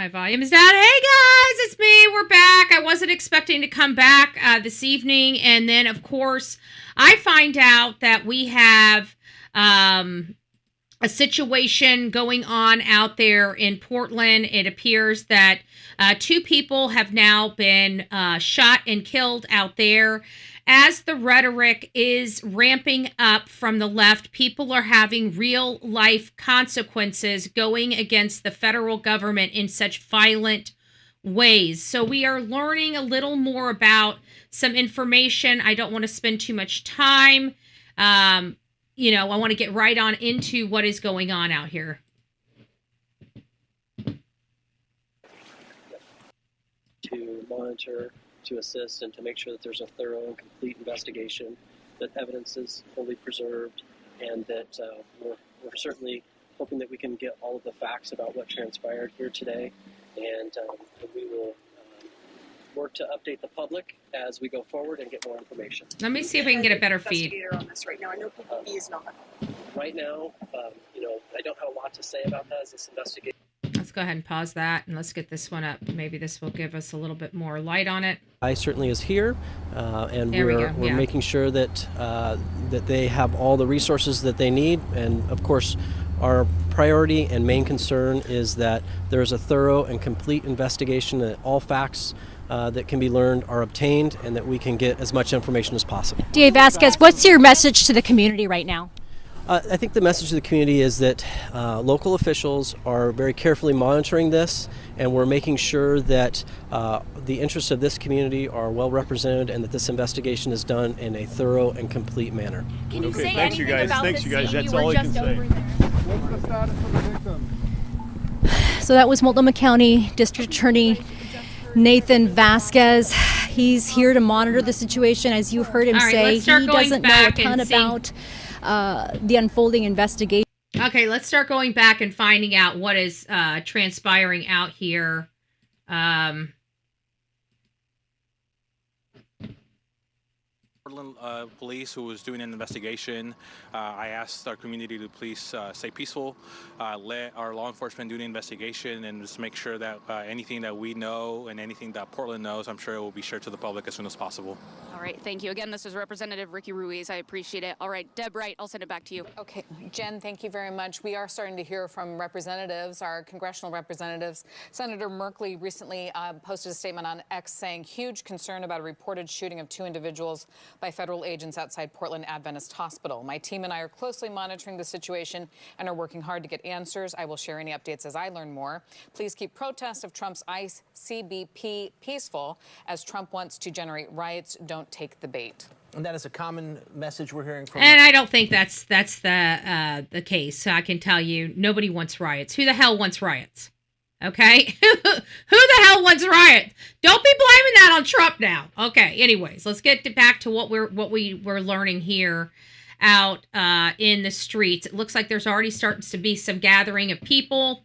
My volume is down. Hey guys, it's me. We're back. I wasn't expecting to come back this evening. And then, of course, I find out that we have a situation going on out there in Portland. It appears that 2 people have now been shot and killed out there. As the rhetoric is ramping up from the left, people are having real life consequences going against the federal government in such violent ways. So we are learning a little more about some information. I don't want to spend too much time. I want to get right on into what is going on out here. To monitor, to assist, and to make sure that there's a thorough and complete investigation, that evidence is fully preserved, and that we're certainly hoping that we can get all of the facts about what transpired here today, and we will work to update the public as we go forward and get more information. Let me see if I can get a better feed. On this right now. I know PPP is not. Right now, I don't have a lot to say about that as this investigation. Let's go ahead and pause that, and let's get this one up. Maybe this will give us a little bit more light on it. I certainly is here, and we're Yeah. making sure that that they have all the resources that they need. And of course, our priority and main concern is that there is a thorough and complete investigation, that all facts that can be learned are obtained, and that we can get as much information as possible. DA Vasquez, what's your message to the community right now? I think the message to the community is that local officials are very carefully monitoring this, and we're making sure that the interests of this community are well represented, and that this investigation is done in a thorough and complete manner. Can you say thanks, you anything guys. about Thanks, the you guys. scene? That's You all were I can just say. over there. What's the status of the victim? So that was Multnomah County District Attorney Nathan Vasquez. He's here to monitor the situation. As you heard him All right, say, let's start he going doesn't know a back ton and see- about the unfolding investigation. Okay, let's start going back and finding out what is transpiring out here. Portland police, who was doing an investigation, I asked our community to please stay peaceful, let our law enforcement do the investigation, and just make sure that anything that we know and anything that Portland knows, I'm sure it will be shared to the public as soon as possible. All right, thank you. Again, this is Representative Ricky Ruiz. I appreciate it. All right, Deb Wright, I'll send it back to you. Okay, Jen, thank you very much. We are starting to hear from representatives, our congressional representatives. Senator Merkley recently posted a statement on X saying huge concern about a reported shooting of 2 individuals by federal agents outside Portland Adventist Hospital. My team and I are closely monitoring the situation and are working hard to get answers. I will share any updates as I learn more. Please keep protests of Trump's ICE CBP peaceful, as Trump wants to generate riots. Don't take the bait. And that is a common message we're hearing from. And I don't think that's the case. So I can tell you, nobody wants riots. Who the hell wants riots? Okay, who the hell wants riots? Don't be blaming that on Trump now. Okay, anyways, let's get back to what we were learning here out in the streets. It looks like there's already starting to be some gathering of people.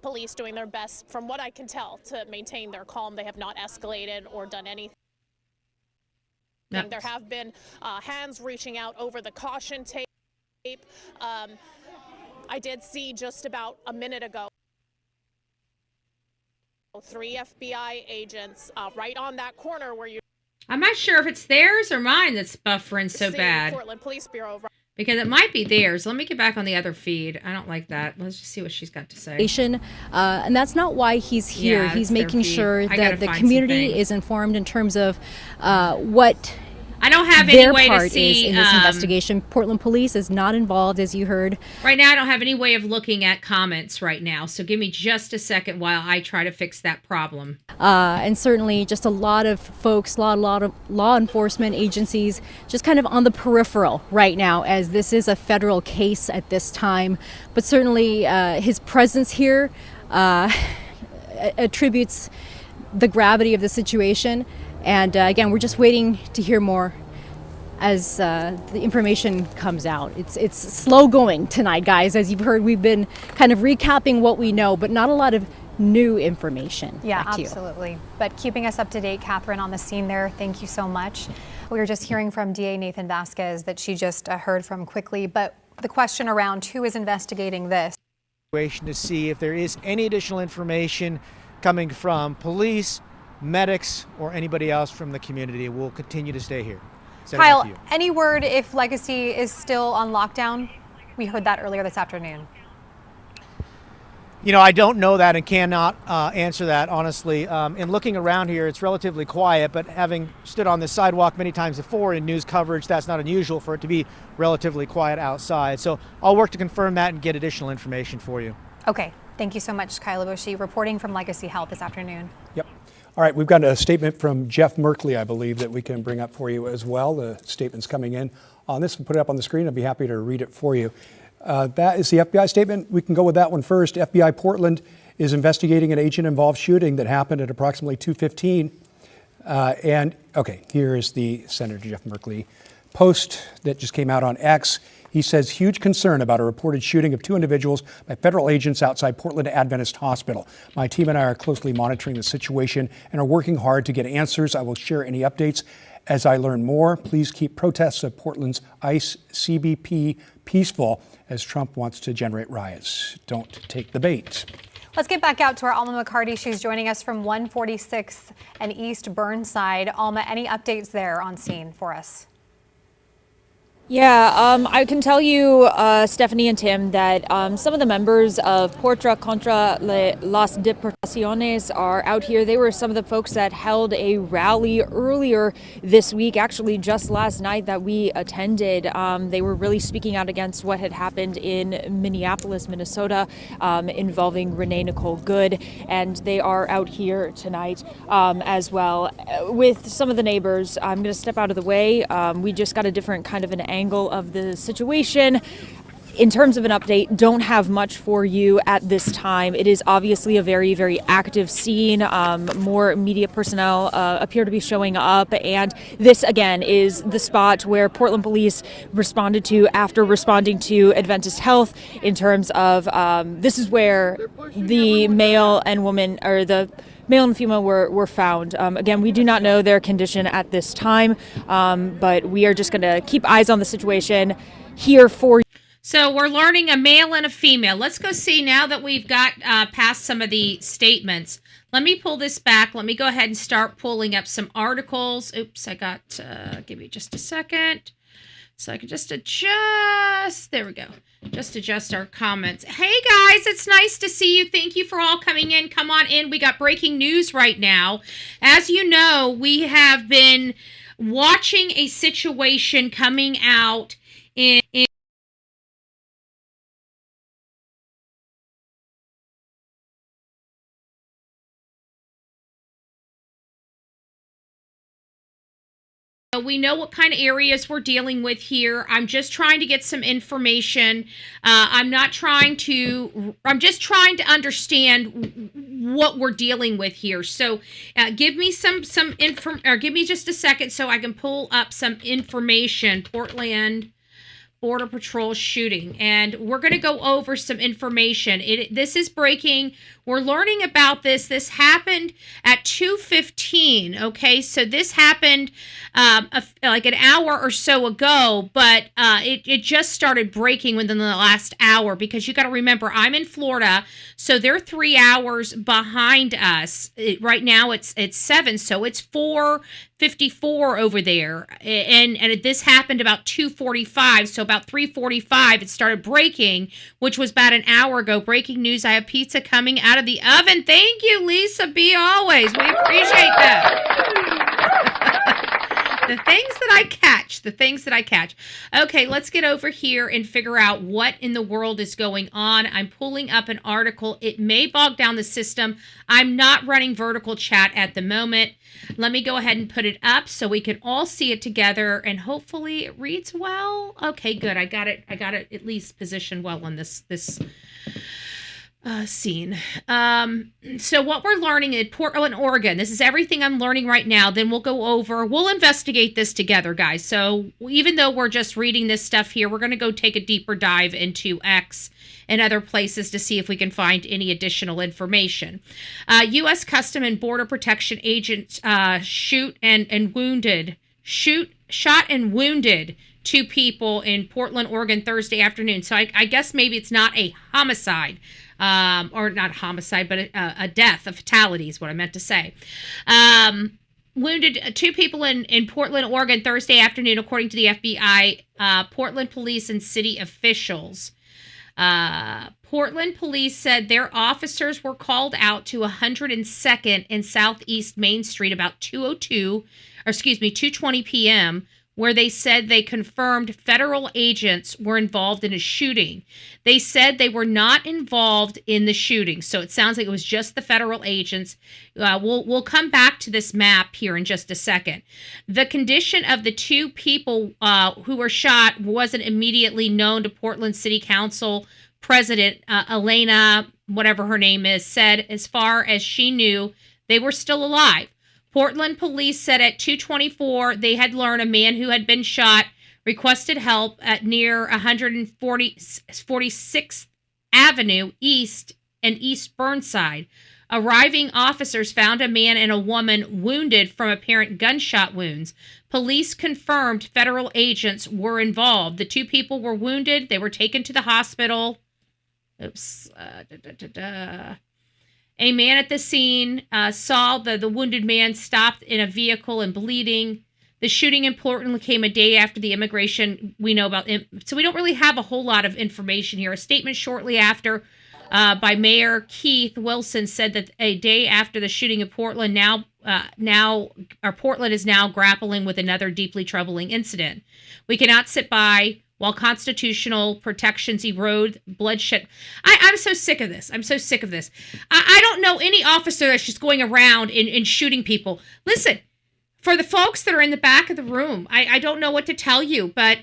Police doing their best, from what I can tell, to maintain their calm. They have not escalated or done anything. No. There have been hands reaching out over the caution tape. I did see just about a minute ago 3 FBI agents right on that corner where you. I'm not sure if it's theirs or mine that's buffering so bad. Portland Police Bureau. Because it might be theirs. Let me get back on the other feed. I don't like that. Let's just see what she's got to say. And that's not why he's here. Yeah, He's it's their making feed. sure I gotta that the find community something. is informed in terms of what I don't have any their way to part see is in this investigation. Portland Police is not involved, as you heard. Right now, I don't have any way of looking at comments right now. So give me just a second while I try to fix that problem. And certainly just a lot of folks, a lot of law enforcement agencies just kind of on the peripheral right now, as this is a federal case at this time. But certainly his presence here attributes the gravity of the situation. And again, we're just waiting to hear more as the information comes out. It's slow going tonight, guys. As you've heard, we've been kind of recapping what we know, but not a lot of new information. Yeah, Back to you. absolutely. But keeping us up to date, Catherine, on the scene there, thank you so much. We were just hearing from DA Nathan Vasquez that she just heard from quickly, but the question around who is investigating this. To see if there is any additional information coming from police, medics, or anybody else from the community. We'll continue to stay here. Send it back Kyle, to you. any word if Legacy is still on lockdown? We heard that earlier this afternoon. You know, I don't know that and cannot answer that, honestly. In looking around here, it's relatively quiet, but having stood on this sidewalk many times before in news coverage, that's not unusual for it to be relatively quiet outside. So I'll work to confirm that and get additional information for you. Okay, thank you so much, Kyle Bushi, reporting from Legacy Health this afternoon. Yep. All right, we've got a statement from Jeff Merkley, I believe, that we can bring up for you as well. The statement's coming in on this. We'll put it up on the screen. I'll be happy to read it for you. That is the FBI statement. We can go with that one first. FBI Portland is investigating an agent-involved shooting that happened at approximately 2:15. Here is the Senator Jeff Merkley post that just came out on X. He says, huge concern about a reported shooting of 2 individuals by federal agents outside Portland Adventist Hospital. My team and I are closely monitoring the situation and are working hard to get answers. I will share any updates as I learn more. Please keep protests of Portland's ICE CBP peaceful as Trump wants to generate riots. Don't take the bait. Let's get back out to our Alma McCarty. She's joining us from 146th and East Burnside. Alma, any updates there on scene for us? Yeah, I can tell you, Stephanie and Tim, that some of the members of Portra contra las Deportaciones are out here. They were some of the folks that held a rally earlier this week, actually just last night, that we attended. They were really speaking out against what had happened in Minneapolis, Minnesota, involving Renee Nicole Good, and they are out here tonight as well with some of the neighbors. I'm going to step out of the way. We just got a different kind of an angle of the situation. In terms of an update, don't have much for you at this time. It is obviously a very, very active scene. More media personnel appear to be showing up, and this again is the spot where Portland police responded to after responding to Adventist Health in terms of this is where the male and woman, or the male and female, were found. Again, we do not know their condition at this time, but we are just going to keep eyes on the situation here for you. So we're learning a male and a female. Let's go see, now that we've got past some of the statements. Let me pull this back. Let me go ahead and start pulling up some articles. Oops, I got, give me just a second. So I can just adjust. There we go. Just adjust our comments. Hey guys, it's nice to see you. Thank you for all coming in. Come on in. We got breaking news right now. As you know, we have been watching a situation coming out in we know what kind of areas we're dealing with here. I'm just trying to get some information. I'm just trying to understand what we're dealing with here. So give me give me just a second so I can pull up some information. Portland Border Patrol shooting, and we're going to go over some information. This is breaking. We're learning about this. This happened at 2:15. Okay, so this happened like an hour or so ago, but it just started breaking within the last hour, because you got to remember, I'm in Florida, so they're 3 hours behind us. Right now it's 7, so it's 4:54 over there, and this happened about 2:45, so about 3:45 it started breaking, which was about an hour ago. Breaking news: I have pizza coming out of the oven. Thank you, Lisa B. Always, we appreciate that. The things that I catch. Okay, let's get over here and figure out what in the world is going on. I'm pulling up an article. It may bog down the system. I'm not running vertical chat at the moment. Let me go ahead and put it up so we can all see it together, and hopefully it reads well. Okay, good. I got it at least positioned well on this scene. So what we're learning in Portland, Oregon, this is everything I'm learning right now. Then we'll investigate this together, guys. So even though we're just reading this stuff here, we're going to go take a deeper dive into X and other places to see if we can find any additional information. U.S. Custom and Border Protection agents shot and wounded two people in Portland, Oregon Thursday afternoon. So I guess maybe it's not a homicide, or not homicide, but a death, a fatality is what I meant to say. Wounded two people in Portland, Oregon Thursday afternoon, according to the FBI, Portland police and city officials. Portland police said their officers were called out to 102nd and Southeast Main Street about 2:20 p.m., where they said they confirmed federal agents were involved in a shooting. They said they were not involved in the shooting, so it sounds like it was just the federal agents. We'll come back to this map here in just a second. The condition of the two people who were shot wasn't immediately known to Portland City Council President Elena, whatever her name is, said as far as she knew, they were still alive. Portland police said at 2:24 they had learned a man who had been shot requested help at near 146th Avenue East and East Burnside. Arriving officers found a man and a woman wounded from apparent gunshot wounds. Police confirmed federal agents were involved. The two people were wounded. They were taken to the hospital. A man at the scene saw the wounded man stopped in a vehicle and bleeding. The shooting in Portland came a day after the immigration we know about. So we don't really have a whole lot of information here. A statement shortly after by Mayor Keith Wilson said that a day after the shooting in Portland, Portland is now grappling with another deeply troubling incident. We cannot sit by while constitutional protections erode bloodshed. I'm so sick of this. I'm so sick of this. I don't know any officer that's just going around and shooting people. Listen, for the folks that are in the back of the room, I don't know what to tell you, but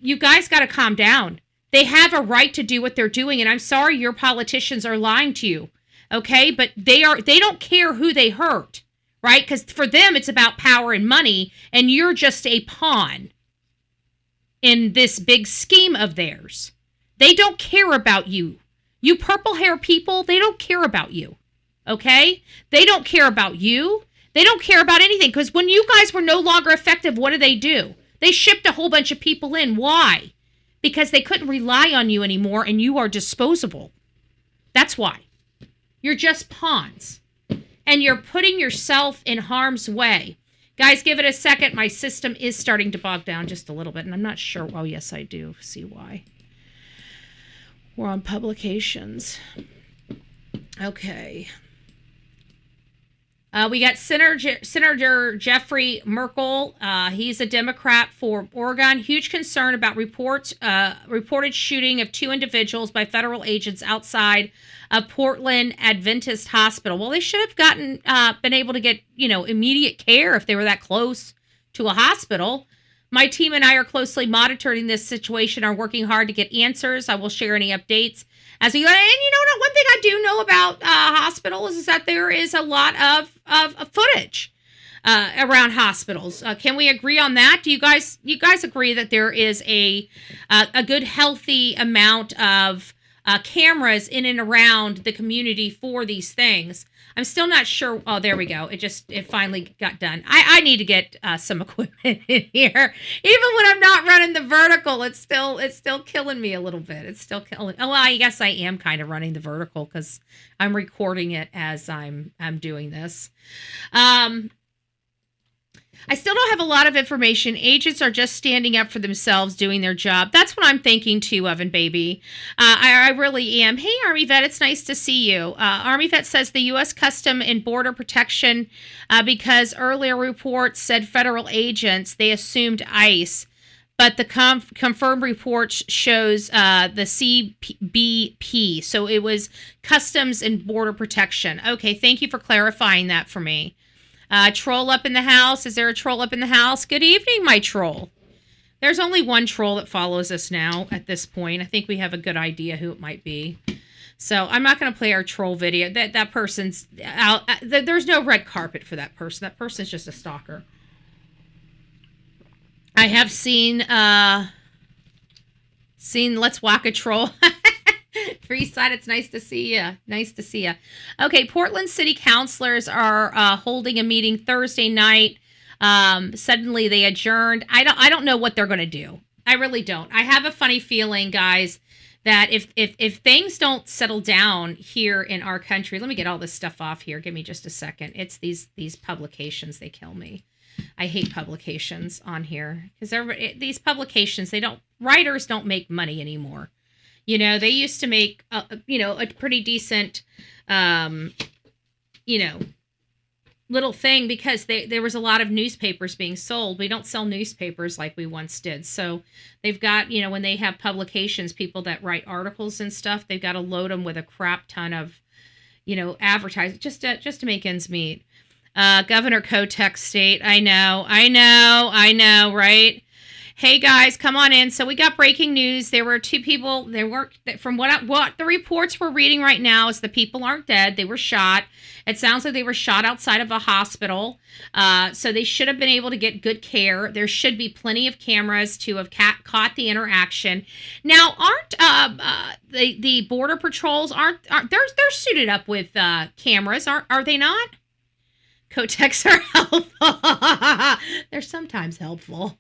you guys got to calm down. They have a right to do what they're doing, and I'm sorry your politicians are lying to you, okay? But they don't care who they hurt, right? Because for them, it's about power and money, and you're just a pawn in this big scheme of theirs. They don't care about you. You purple hair people, they don't care about you. Okay? They don't care about you. They don't care about anything, because when you guys were no longer effective, what do? They shipped a whole bunch of people in. Why? Because they couldn't rely on you anymore, and you are disposable. That's why. You're just pawns. And you're putting yourself in harm's way. Guys, give it a second. My system is starting to bog down just a little bit, and I'm not sure. Oh, yes, I do see why. We're on publications. Okay. We got Senator Jeffrey Merkel. He's a Democrat for Oregon. Huge concern about reported shooting of two individuals by federal agents outside a Portland Adventist hospital. Well, they should have been able to get, immediate care if they were that close to a hospital. My team and I are closely monitoring this situation, are working hard to get answers. I will share any updates as we go. And one thing I do know about hospitals is that there is a lot of footage around hospitals. Can we agree on that? Do you guys agree that there is a good, healthy amount of cameras in and around the community for these things? I'm still not sure. Oh, there we go. It finally got done. I need to get some equipment in here. Even when I'm not running the vertical, it's still killing me a little bit. It's still killing. Oh, well, I guess I am kind of running the vertical because I'm recording it as I'm doing this. I still don't have a lot of information. Agents are just standing up for themselves, doing their job. That's what I'm thinking too, Oven Baby. I really am. Hey, Army Vet, it's nice to see you. Army Vet says the U.S. Custom and Border Protection, because earlier reports said federal agents, they assumed ICE. But the confirmed report shows the CBP. So it was Customs and Border Protection. Okay, thank you for clarifying that for me. Troll up in the house. Is there a troll up in the house? Good evening, my troll. There's only one troll that follows us now at this point. I think we have a good idea who it might be. So I'm not going to play our troll video. That person's out. There's no red carpet for that person. That person's just a stalker. I have seen Let's Walk a Troll. Freeside, it's nice to see you. Nice to see you. Okay, Portland City Councilors are holding a meeting Thursday night. Suddenly they adjourned. I don't know what they're going to do. I really don't. I have a funny feeling, guys, that if things don't settle down here in our country, let me get all this stuff off here. Give me just a second. It's these publications, they kill me. I hate publications on here because these publications, writers don't make money anymore. They used to make a pretty decent little thing because there was a lot of newspapers being sold. We don't sell newspapers like we once did. So they've got, when they have publications, people that write articles and stuff, they've got to load them with a crap ton of, advertising just to make ends meet. Governor Kotek State. I know, right? Hey guys, come on in. So we got breaking news. There were 2 people. They weren't, from what the reports we're reading right now is the people aren't dead. They were shot. It sounds like they were shot outside of a hospital. So they should have been able to get good care. There should be plenty of cameras to have caught the interaction. Now, aren't the border patrols they're suited up with cameras? Are they not? Kotex are helpful. They're sometimes helpful.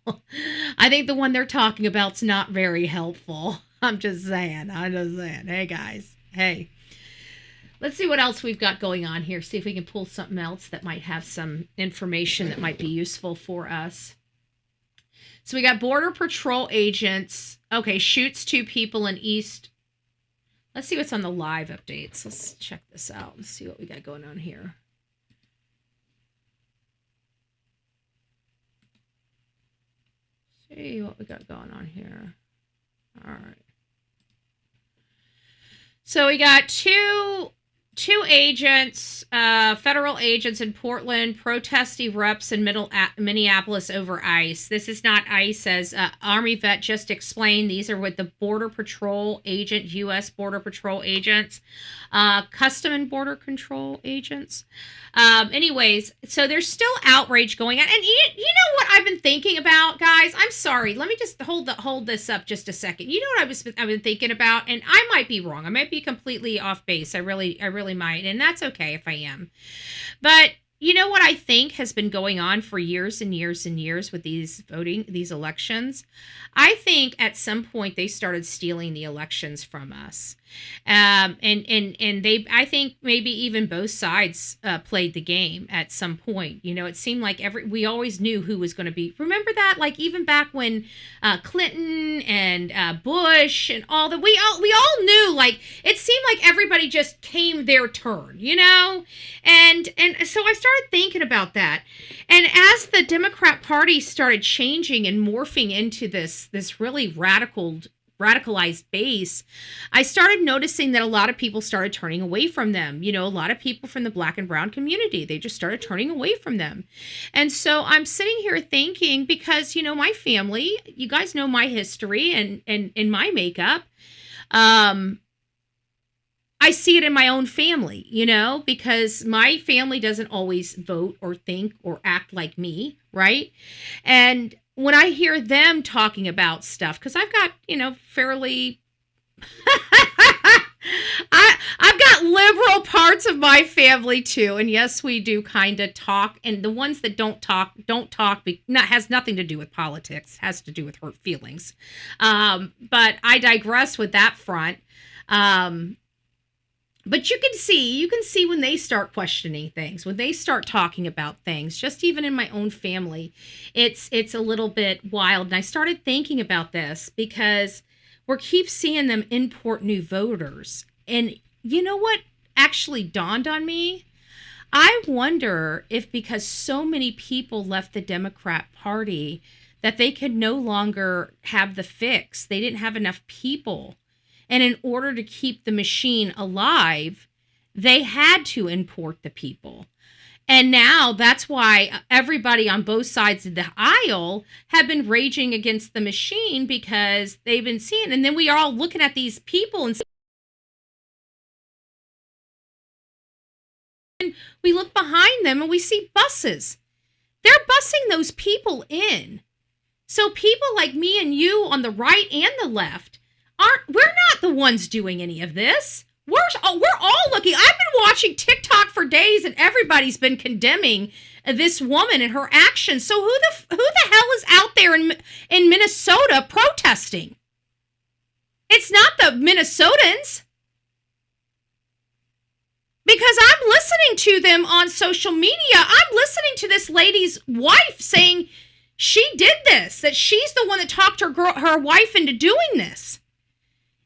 I think the one they're talking about's not very helpful. I'm just saying. Hey, guys. Hey. Let's see what else we've got going on here. See if we can pull something else that might have some information that might be useful for us. So we got Border Patrol agents. Okay, shoots 2 people in East. Let's see what's on the live updates. Let's check this out and see what we got going on here. See what we got going on here. All right. So we got two agents, federal agents in Portland, protest erupts in Minneapolis over ICE. This is not ICE, as Army vet just explained. These are with the Border Patrol agent, U.S. Border Patrol agents, Custom and Border Control agents. Anyways, so there's still outrage going on. And you know what I've been thinking about, guys? I'm sorry. Let me just hold this up just a second. You know what I've been thinking about? And I might be wrong. I might be completely off base. I really might. And that's okay if I am. But you know what I think has been going on for years and years and years with these elections? I think at some point they started stealing the elections from us. And I think maybe even both sides played the game at some point. It seemed like we always knew who was going to be. Remember that? Like even back when Clinton and Bush and all that, we all knew, like, it seemed like everybody just came their turn, And so I started thinking about that. And as the Democrat Party started changing and morphing into this really radicalized base, I started noticing that a lot of people started turning away from them. A lot of people from the Black and brown community, they just started turning away from them. And so I'm sitting here thinking, because, my family, you guys know my history and my makeup. I see it in my own family, because my family doesn't always vote or think or act like me, right? And when I hear them talking about stuff, because I've got, fairly, I've got liberal parts of my family too. And yes, we do kind of talk. And the ones that don't talk, has nothing to do with politics, has to do with hurt feelings. But I digress with that front. But you can see when they start questioning things, when they start talking about things, just even in my own family, it's a little bit wild. And I started thinking about this because we keep seeing them import new voters. And you know what actually dawned on me? I wonder if because so many people left the Democrat Party that they could no longer have the fix. They didn't have enough people. And in order to keep the machine alive, they had to import the people. And now that's why everybody on both sides of the aisle have been raging against the machine, because they've been seeing. And then we are all looking at these people and we look behind them and we see buses. They're busing those people in. So people like me and you on the right and the left, we're not the ones doing any of this. We're all looking. I've been watching TikTok for days, and everybody's been condemning this woman and her actions. So who the hell is out there in Minnesota protesting? It's not the Minnesotans. Because I'm listening to them on social media. I'm listening to this lady's wife saying she did this, that she's the one that talked her wife into doing this.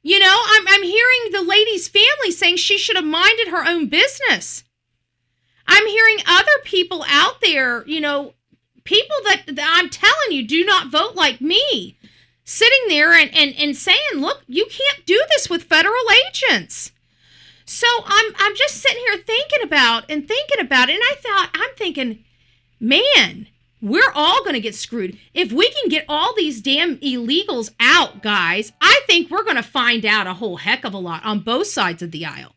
You know, I'm hearing the lady's family saying she should have minded her own business. I'm hearing other people out there, you know, people that I'm telling you do not vote like me, sitting there and saying, look, you can't do this with federal agents. So I'm just sitting here thinking about it, and I'm thinking, man, we're all going to get screwed. If we can get all these damn illegals out, guys, I think we're going to find out a whole heck of a lot on both sides of the aisle.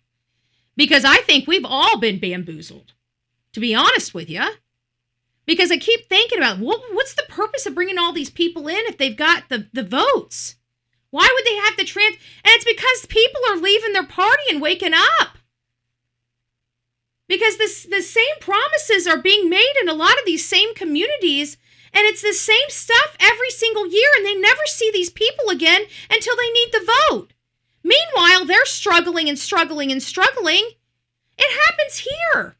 Because I think we've all been bamboozled, to be honest with you. Because I keep thinking about, what's the purpose of bringing all these people in if they've got the votes? Why would they have to And it's because people are leaving their party and waking up. Because the same promises are being made in a lot of these same communities, and it's the same stuff every single year, and they never see these people again until they need the vote. Meanwhile, they're struggling and struggling and struggling. It happens here.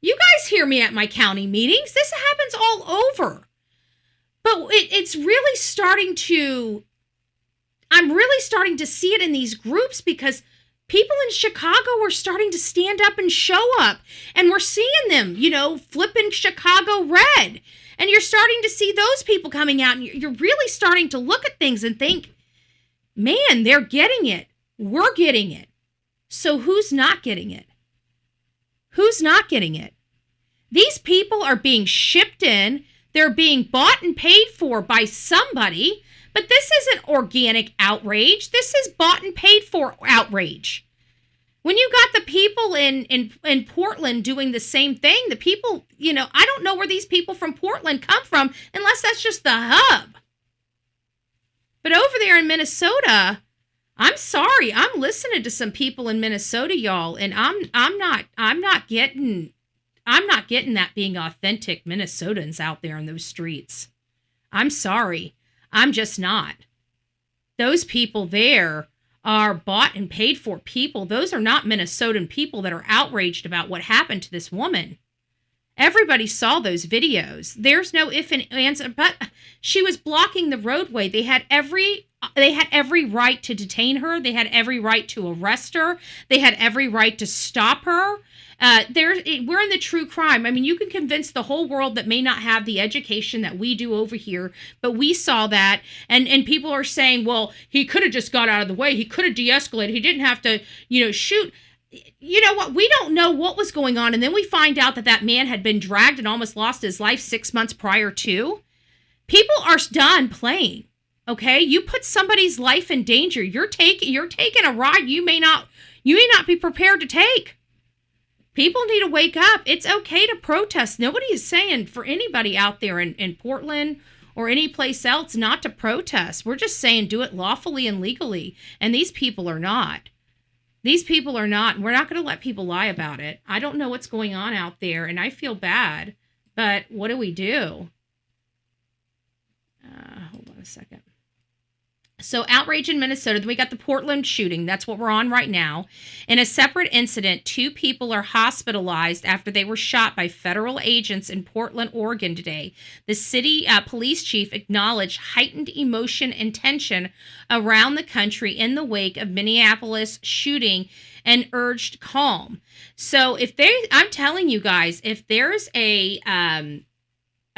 You guys hear me at my county meetings. This happens all over. But it's really starting to... I'm really starting to see it in these groups because people in Chicago are starting to stand up and show up. And we're seeing them, you know, flipping Chicago red. And you're starting to see those people coming out. And you're really starting to look at things and think, man, they're getting it. We're getting it. So who's not getting it? Who's not getting it? These people are being shipped in. They're being bought and paid for by somebody. But this isn't organic outrage. This is bought and paid for outrage. When you got the people in Portland doing the same thing, the people, you know, I don't know where these people from Portland come from unless that's just the hub. But over there in Minnesota, I'm sorry, I'm listening to some people in Minnesota, y'all, and I'm not getting that being authentic Minnesotans out there in those streets. I'm sorry. I'm just not. Those people there are bought and paid for people. Those are not Minnesotan people that are outraged about what happened to this woman. Everybody saw those videos. There's no if and ands, but she was blocking the roadway. They had every right to detain her. They had every right to arrest her. They had every right to stop her. We're in the true crime. I mean, you can convince the whole world that may not have the education that we do over here, but we saw that, and people are saying, well, he could have just got out of the way. He could have de-escalated. He didn't have to, shoot. You know what? We don't know what was going on, and then we find out that man had been dragged and almost lost his life 6 months prior to. People are done playing. Okay, you put somebody's life in danger. You're taking a ride you may not be prepared to take. People need to wake up. It's okay to protest. Nobody is saying for anybody out there in Portland or any place else not to protest. We're just saying do it lawfully and legally. And these people are not. These people are not. We're not going to let people lie about it. I don't know what's going on out there, and I feel bad. But what do we do? Hold on a second. So outrage in Minnesota. Then we got the Portland shooting. That's what we're on right now. In a separate incident, 2 people are hospitalized after they were shot by federal agents in Portland, Oregon today. The city police chief acknowledged heightened emotion and tension around the country in the wake of Minneapolis shooting and urged calm. So I'm telling you guys, if there's a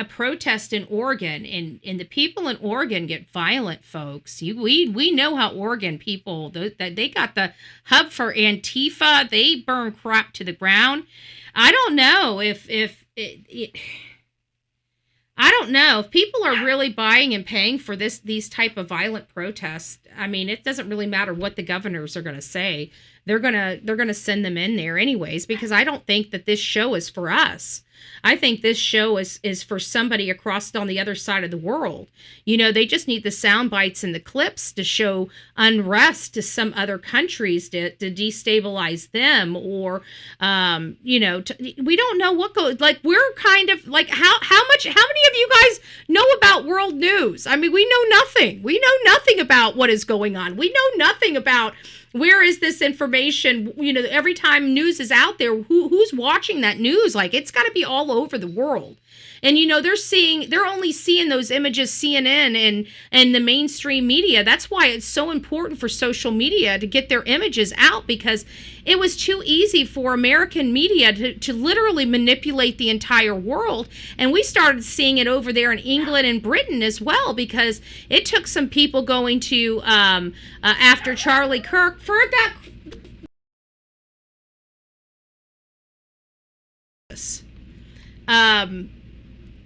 protest in Oregon and the people in Oregon get violent, folks. We know how Oregon people, they got the hub for Antifa. They burn crap to the ground. I don't know if people are really buying and paying for these type of violent protests. I mean, it doesn't really matter what the governors are going to say. they're gonna send them in there anyways, because I don't think that this show is for us. I think this show is for somebody across on the other side of the world. You know, they just need the sound bites and the clips to show unrest to some other countries to destabilize them, or you know, we don't know what goes. Like, we're kind of like, how many of you guys know about world news? I mean, we know nothing. We know nothing about what is going on. We know nothing about where is this information. You know, every time news is out there, who's watching that news? Like, it's got to be all over the world. And, you know, they're only seeing those images, CNN and the mainstream media. That's why it's so important for social media to get their images out, because it was too easy for American media to literally manipulate the entire world. And we started seeing it over there in England and Britain as well, because it took some people going to, after Charlie Kirk, for that.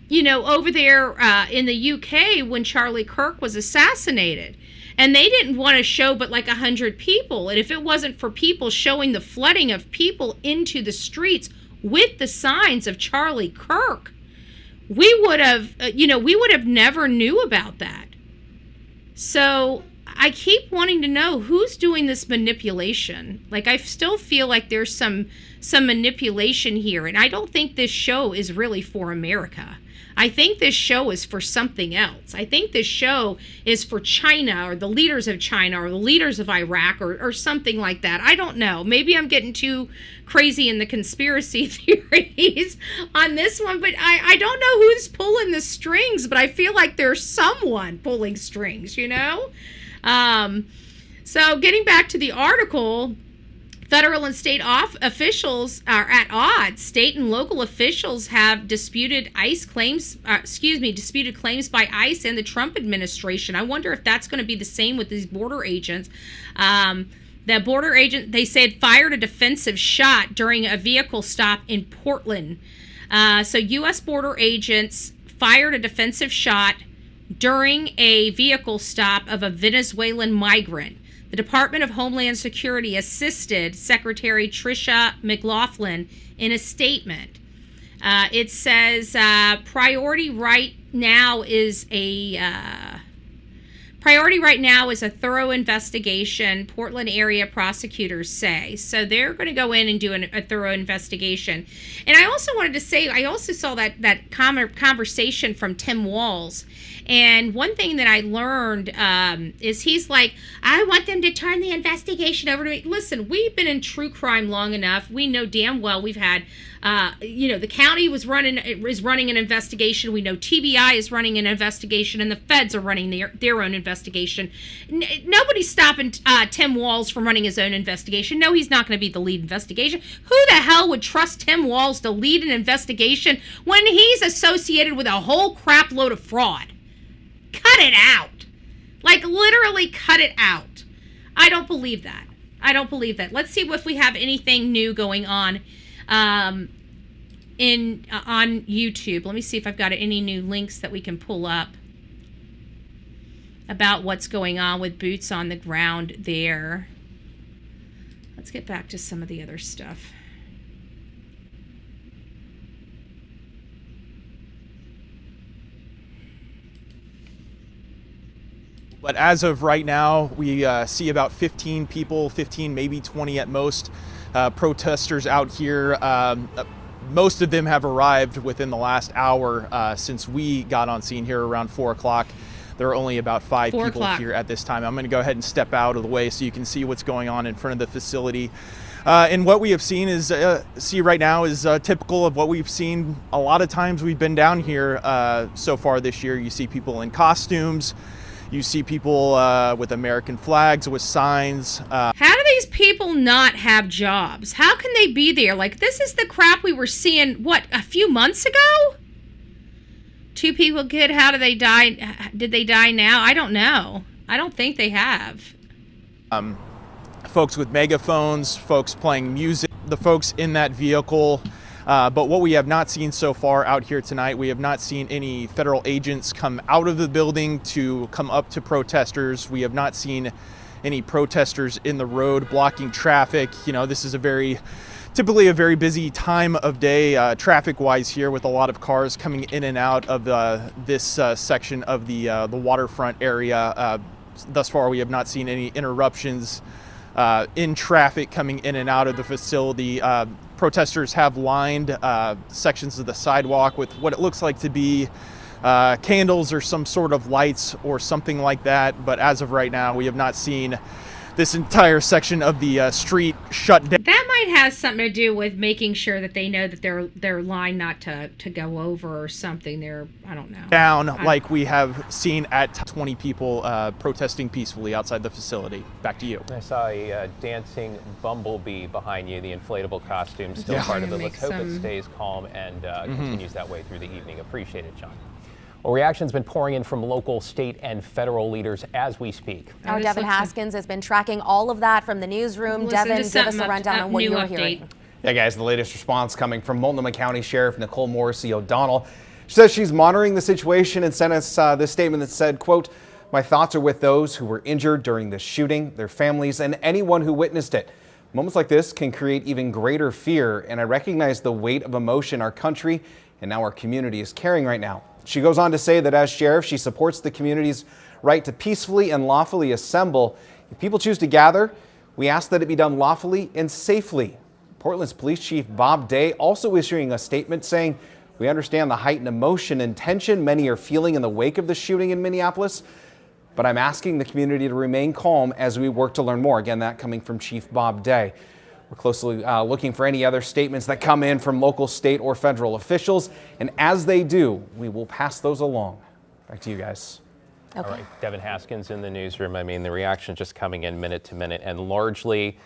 You know, over there in the UK when Charlie Kirk was assassinated. And they didn't want to show but like 100 people. And if it wasn't for people showing the flooding of people into the streets with the signs of Charlie Kirk, we would have, we would have never knew about that. So I keep wanting to know who's doing this manipulation. Like, I still feel like there's some manipulation here. And I don't think this show is really for America. I think this show is for something else. I think this show is for China, or the leaders of China, or the leaders of Iraq, or something like that. I don't know. Maybe I'm getting too crazy in the conspiracy theories on this one, but I don't know who's pulling the strings, but I feel like there's someone pulling strings, you know? So getting back to the article, federal and state officials are at odds. State and local officials have disputed claims by ICE and the Trump administration. I wonder if that's going to be the same with these border agents. The border agent, they said, fired a defensive shot during a vehicle stop in Portland. So U.S. border agents fired a defensive shot during a vehicle stop of a Venezuelan migrant. The Department of Homeland Security assisted Secretary Tricia McLaughlin in a statement. It says priority right now is a thorough investigation, Portland area prosecutors say. So they're going to go in and do a thorough investigation. And I also wanted to say, I also saw that conversation from Tim Walz. And one thing that I learned is he's like, I want them to turn the investigation over to me. Listen, we've been in true crime long enough. We know damn well we've had, the county is running an investigation. We know TBI is running an investigation, and the feds are running their own investigation. Nobody's stopping Tim Walz from running his own investigation. No, he's not going to be the lead investigation. Who the hell would trust Tim Walz to lead an investigation when he's associated with a whole crap load of fraud? Cut it out. Like, literally cut it out. I don't believe that. Let's see if we have anything new going on on YouTube. Let me see if I've got any new links that we can pull up about what's going on with boots on the ground there. Let's get back to some of the other stuff. But as of right now, we see about 15 people, 15, maybe 20 at most, protesters out here. Most of them have arrived within the last hour since we got on scene here around 4 o'clock. There are only about 5 people here at this time. I'm going to go ahead and step out of the way so you can see what's going on in front of the facility. And what we have seen is, right now is typical of what we've seen a lot of times we've been down here so far this year. You see people in costumes. You see people with American flags, with signs. How do these people not have jobs? How can they be there? Like, this is the crap we were seeing, a few months ago? 2 people killed. How do they die? Did they die now? I don't know. I don't think they have. Folks with megaphones, folks playing music, the folks in that vehicle. But what we have not seen so far out here tonight, we have not seen any federal agents come out of the building to come up to protesters. We have not seen any protesters in the road blocking traffic. You know, this is typically a very busy time of day traffic-wise here, with a lot of cars coming in and out of this section of the waterfront area. Thus far, we have not seen any interruptions in traffic coming in and out of the facility. Protesters have lined sections of the sidewalk with what it looks like to be candles or some sort of lights or something like that. But as of right now, we have not seen this entire section of the street shut down. That might have something to do with making sure that they know that they're lined not to go over or something. I don't know. Like we have seen at 20 people protesting peacefully outside the facility. Back to you. I saw a dancing bumblebee behind you, the inflatable costume, still part of it. Let's hope it stays calm and continues that way through the evening. Appreciate it, John. Well, reaction's been pouring in from local, state, and federal leaders as we speak. Our Devin Haskins has been tracking all of that from the newsroom. Devin, give us a rundown on what you're hearing. Yeah, guys, the latest response coming from Multnomah County Sheriff Nicole Morrissey O'Donnell. She says she's monitoring the situation and sent us this statement that said, quote, "My thoughts are with those who were injured during this shooting, their families, and anyone who witnessed it. Moments like this can create even greater fear, and I recognize the weight of emotion our country and now our community is carrying right now." She goes on to say that as sheriff, she supports the community's right to peacefully and lawfully assemble. If people choose to gather, we ask that it be done lawfully and safely. Portland's Police Chief Bob Day also issuing a statement saying, "We understand the heightened emotion and tension many are feeling in the wake of the shooting in Minneapolis, but I'm asking the community to remain calm as we work to learn more." Again, that coming from Chief Bob Day. We're closely looking for any other statements that come in from local, state, or federal officials. And as they do, we will pass those along. Back to you guys. Okay. All right, Devin Haskins in the newsroom. I mean, the reaction just coming in minute to minute and largely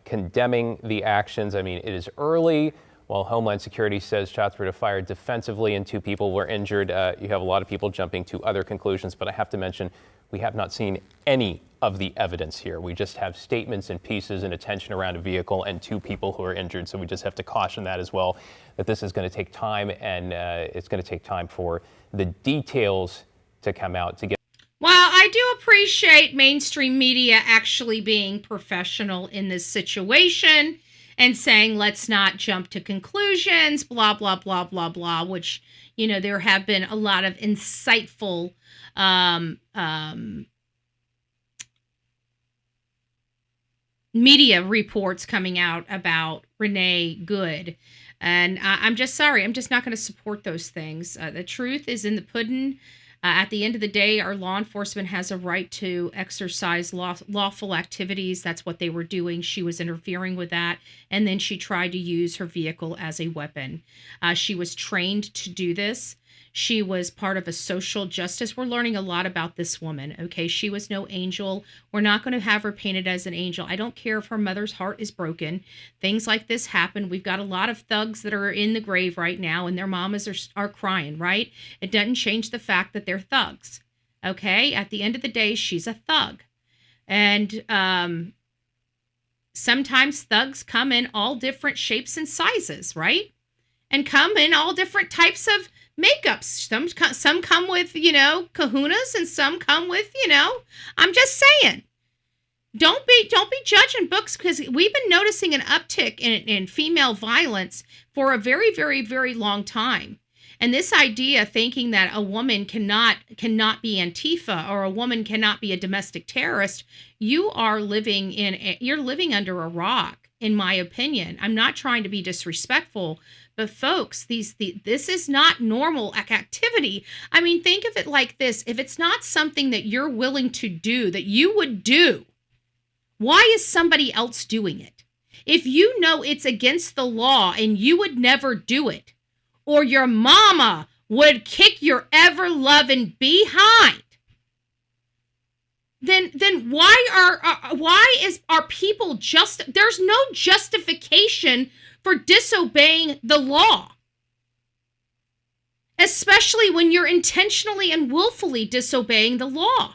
condemning the actions. I mean, it is early. While Homeland Security says shots were fired defensively and 2 people were injured, you have a lot of people jumping to other conclusions. But I have to mention, we have not seen any of the evidence here. We just have statements and pieces and attention around a vehicle and 2 people who are injured. So we just have to caution that as well, that this is going to take time, and it's going to take time for the details to come out to get. Well, I do appreciate mainstream media actually being professional in this situation and saying, let's not jump to conclusions, blah, blah, blah, blah, blah, which, you know, there have been a lot of insightful media reports coming out about Renee Good. And I'm just sorry. I'm just not going to support those things. The truth is in the pudding. At the end of the day, our law enforcement has a right to exercise lawful activities. That's what they were doing. She was interfering with that. And then she tried to use her vehicle as a weapon. She was trained to do this. She was part of a social justice. We're learning a lot about this woman, okay? She was no angel. We're not going to have her painted as an angel. I don't care if her mother's heart is broken. Things like this happen. We've got a lot of thugs that are in the grave right now, and their mamas are crying, right? It doesn't change the fact that they're thugs, okay? At the end of the day, she's a thug. And sometimes thugs come in all different shapes and sizes, right? And come in all different types of makeups. Some come with, you know, kahunas, and some come with, you know, I'm just saying. Don't be judging books, because we've been noticing an uptick in female violence for a very, very, very long time. And this idea, thinking that a woman cannot be Antifa, or a woman cannot be a domestic terrorist, you're living under a rock, in my opinion. I'm not trying to be disrespectful, but folks, this is not normal activity. I mean, think of it like this. If it's not something that you're willing to do, that you would do, why is somebody else doing it? If you know it's against the law and you would never do it, or your mama would kick your ever-loving behind, then why are people just, there's no justification for disobeying the law, especially when you're intentionally and willfully disobeying the law.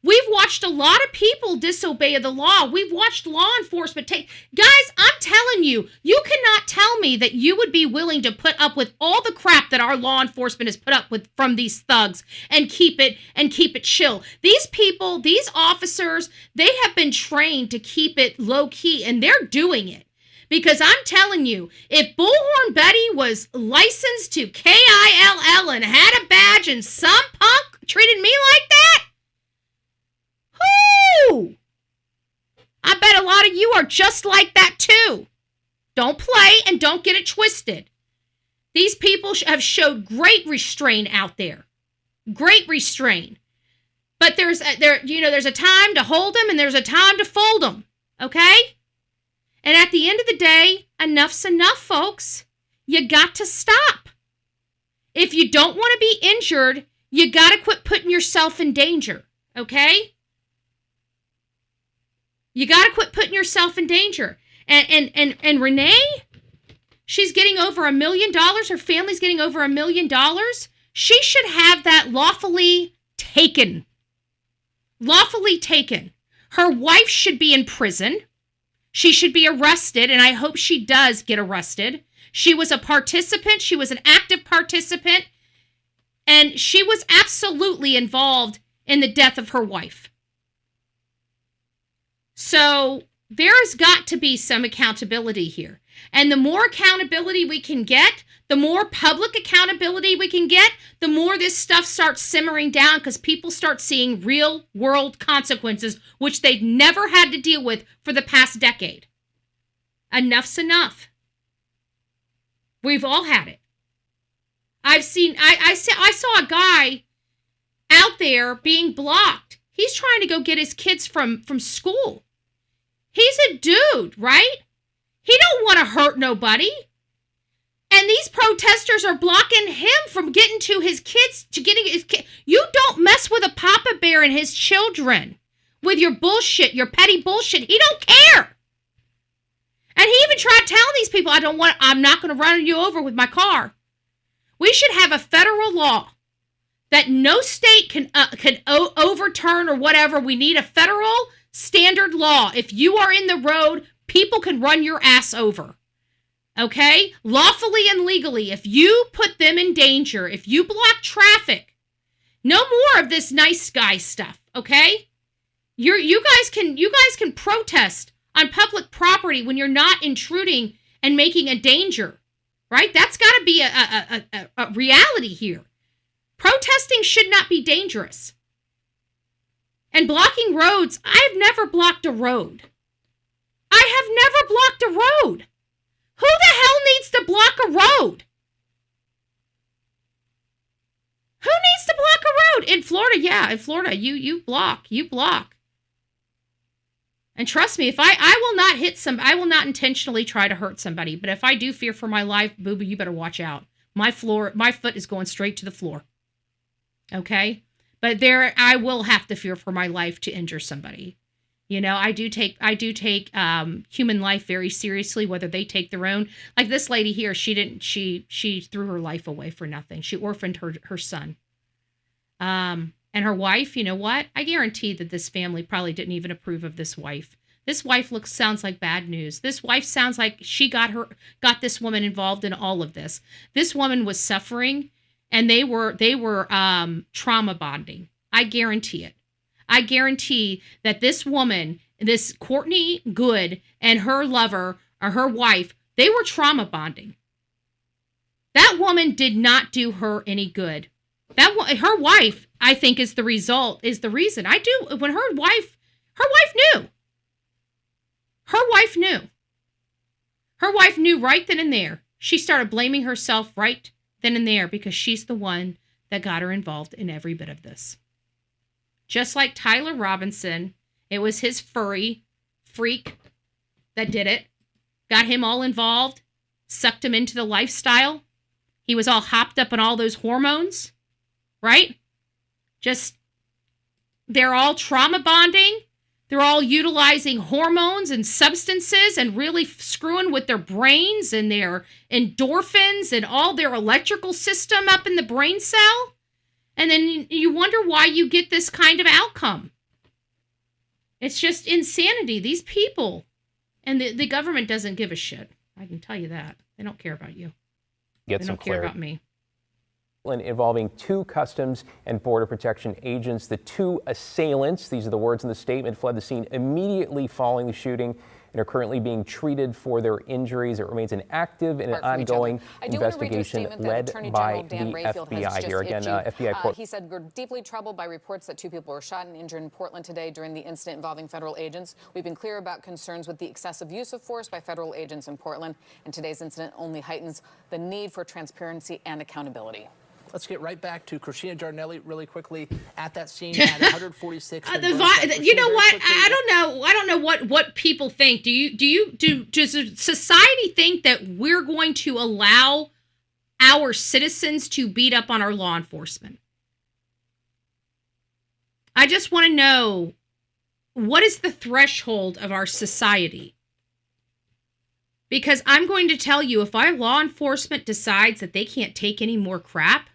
We've watched a lot of people disobey the law. We've watched law enforcement take... Guys, I'm telling you, you cannot tell me that you would be willing to put up with all the crap that our law enforcement has put up with from these thugs and keep it chill. These people, these officers, they have been trained to keep it low key, and they're doing it. Because I'm telling you, if Bullhorn Betty was licensed to KILL and had a badge and some punk treated me like that, whoo! I bet a lot of you are just like that too. Don't play and don't get it twisted. These people have showed great restraint out there. Great restraint. But there's a time to hold them and there's a time to fold them. Okay? And at the end of the day, enough's enough, folks. You got to stop. If you don't want to be injured, you got to quit putting yourself in danger. Okay? You got to quit putting yourself in danger. And Renee, she's getting over $1 million. Her family's getting over $1 million. She should have that lawfully taken. Lawfully taken. Her wife should be in prison. She should be arrested, and I hope she does get arrested. She was a participant. She was an active participant, and she was absolutely involved in the death of her wife. So there's got to be some accountability here. And the more accountability we can get, the more public accountability we can get, the more this stuff starts simmering down because people start seeing real world consequences, which they've never had to deal with for the past decade. Enough's enough. We've all had it. I saw a guy out there being blocked. He's trying to go get his kids from school. He's a dude, right? He don't want to hurt nobody. And these protesters are blocking him from getting to his kids, You don't mess with a Papa Bear and his children with your bullshit, your petty bullshit. He don't care. And he even tried telling these people, I'm not going to run you over with my car. We should have a federal law that no state can overturn or whatever. We need a federal standard law. If you are in the road, people can run your ass over. Okay? Lawfully and legally. If you put them in danger, if you block traffic, no more of this nice guy stuff, okay? You guys can protest on public property when you're not intruding and making a danger, right? That's got to be a reality here. Protesting should not be dangerous. And blocking roads, I've never blocked a road. I have never blocked a road. Who the hell needs to block a road? Who needs to block a road? In Florida, yeah, in Florida, you block. And trust me, if I will not intentionally try to hurt somebody, but if I do fear for my life, boo-boo, you better watch out. My foot is going straight to the floor. Okay? But there, I will have to fear for my life to injure somebody. You know, I do take human life very seriously, whether they take their own. Like this lady here, she threw her life away for nothing. She orphaned her son. And her wife, you know what? I guarantee that this family probably didn't even approve of this wife. This wife sounds like bad news. This wife sounds like she got this woman involved in all of this. This woman was suffering, and they were trauma bonding. I guarantee it. I guarantee that this woman, this Courtney Good, and her lover or her wife, they were trauma bonding. That woman did not do her any good. Her wife, I think, is the reason. When her wife knew. Her wife knew. Her wife knew right then and there. She started blaming herself right then and there because she's the one that got her involved in every bit of this. Just like Tyler Robinson, it was his furry freak that did it. Got him all involved, sucked him into the lifestyle. He was all hopped up on all those hormones, right? They're all trauma bonding. They're all utilizing hormones and substances and really screwing with their brains and their endorphins and all their electrical system up in the brain cell. And then you wonder why you get this kind of outcome. It's just insanity. These people. And the government doesn't give a shit. I can tell you that. They don't care about you. Get They some don't care clarity. about me. Involving 2 Customs and Border Protection agents. The 2 assailants, these are the words in the statement, fled the scene immediately following the shooting and are currently being treated for their injuries. It remains an active and an ongoing investigation led by the FBI here. Again, FBI quote. He said, we're deeply troubled by reports that 2 people were shot and injured in Portland today during the incident involving federal agents. We've been clear about concerns with the excessive use of force by federal agents in Portland, and today's incident only heightens the need for transparency and accountability. Let's get right back to Christina Giardelli really quickly at that scene at 146. You know what? I don't know what people think. Does society think that we're going to allow our citizens to beat up on our law enforcement? I just want to know, what is the threshold of our society? Because I'm going to tell you, if our law enforcement decides that they can't take any more crap,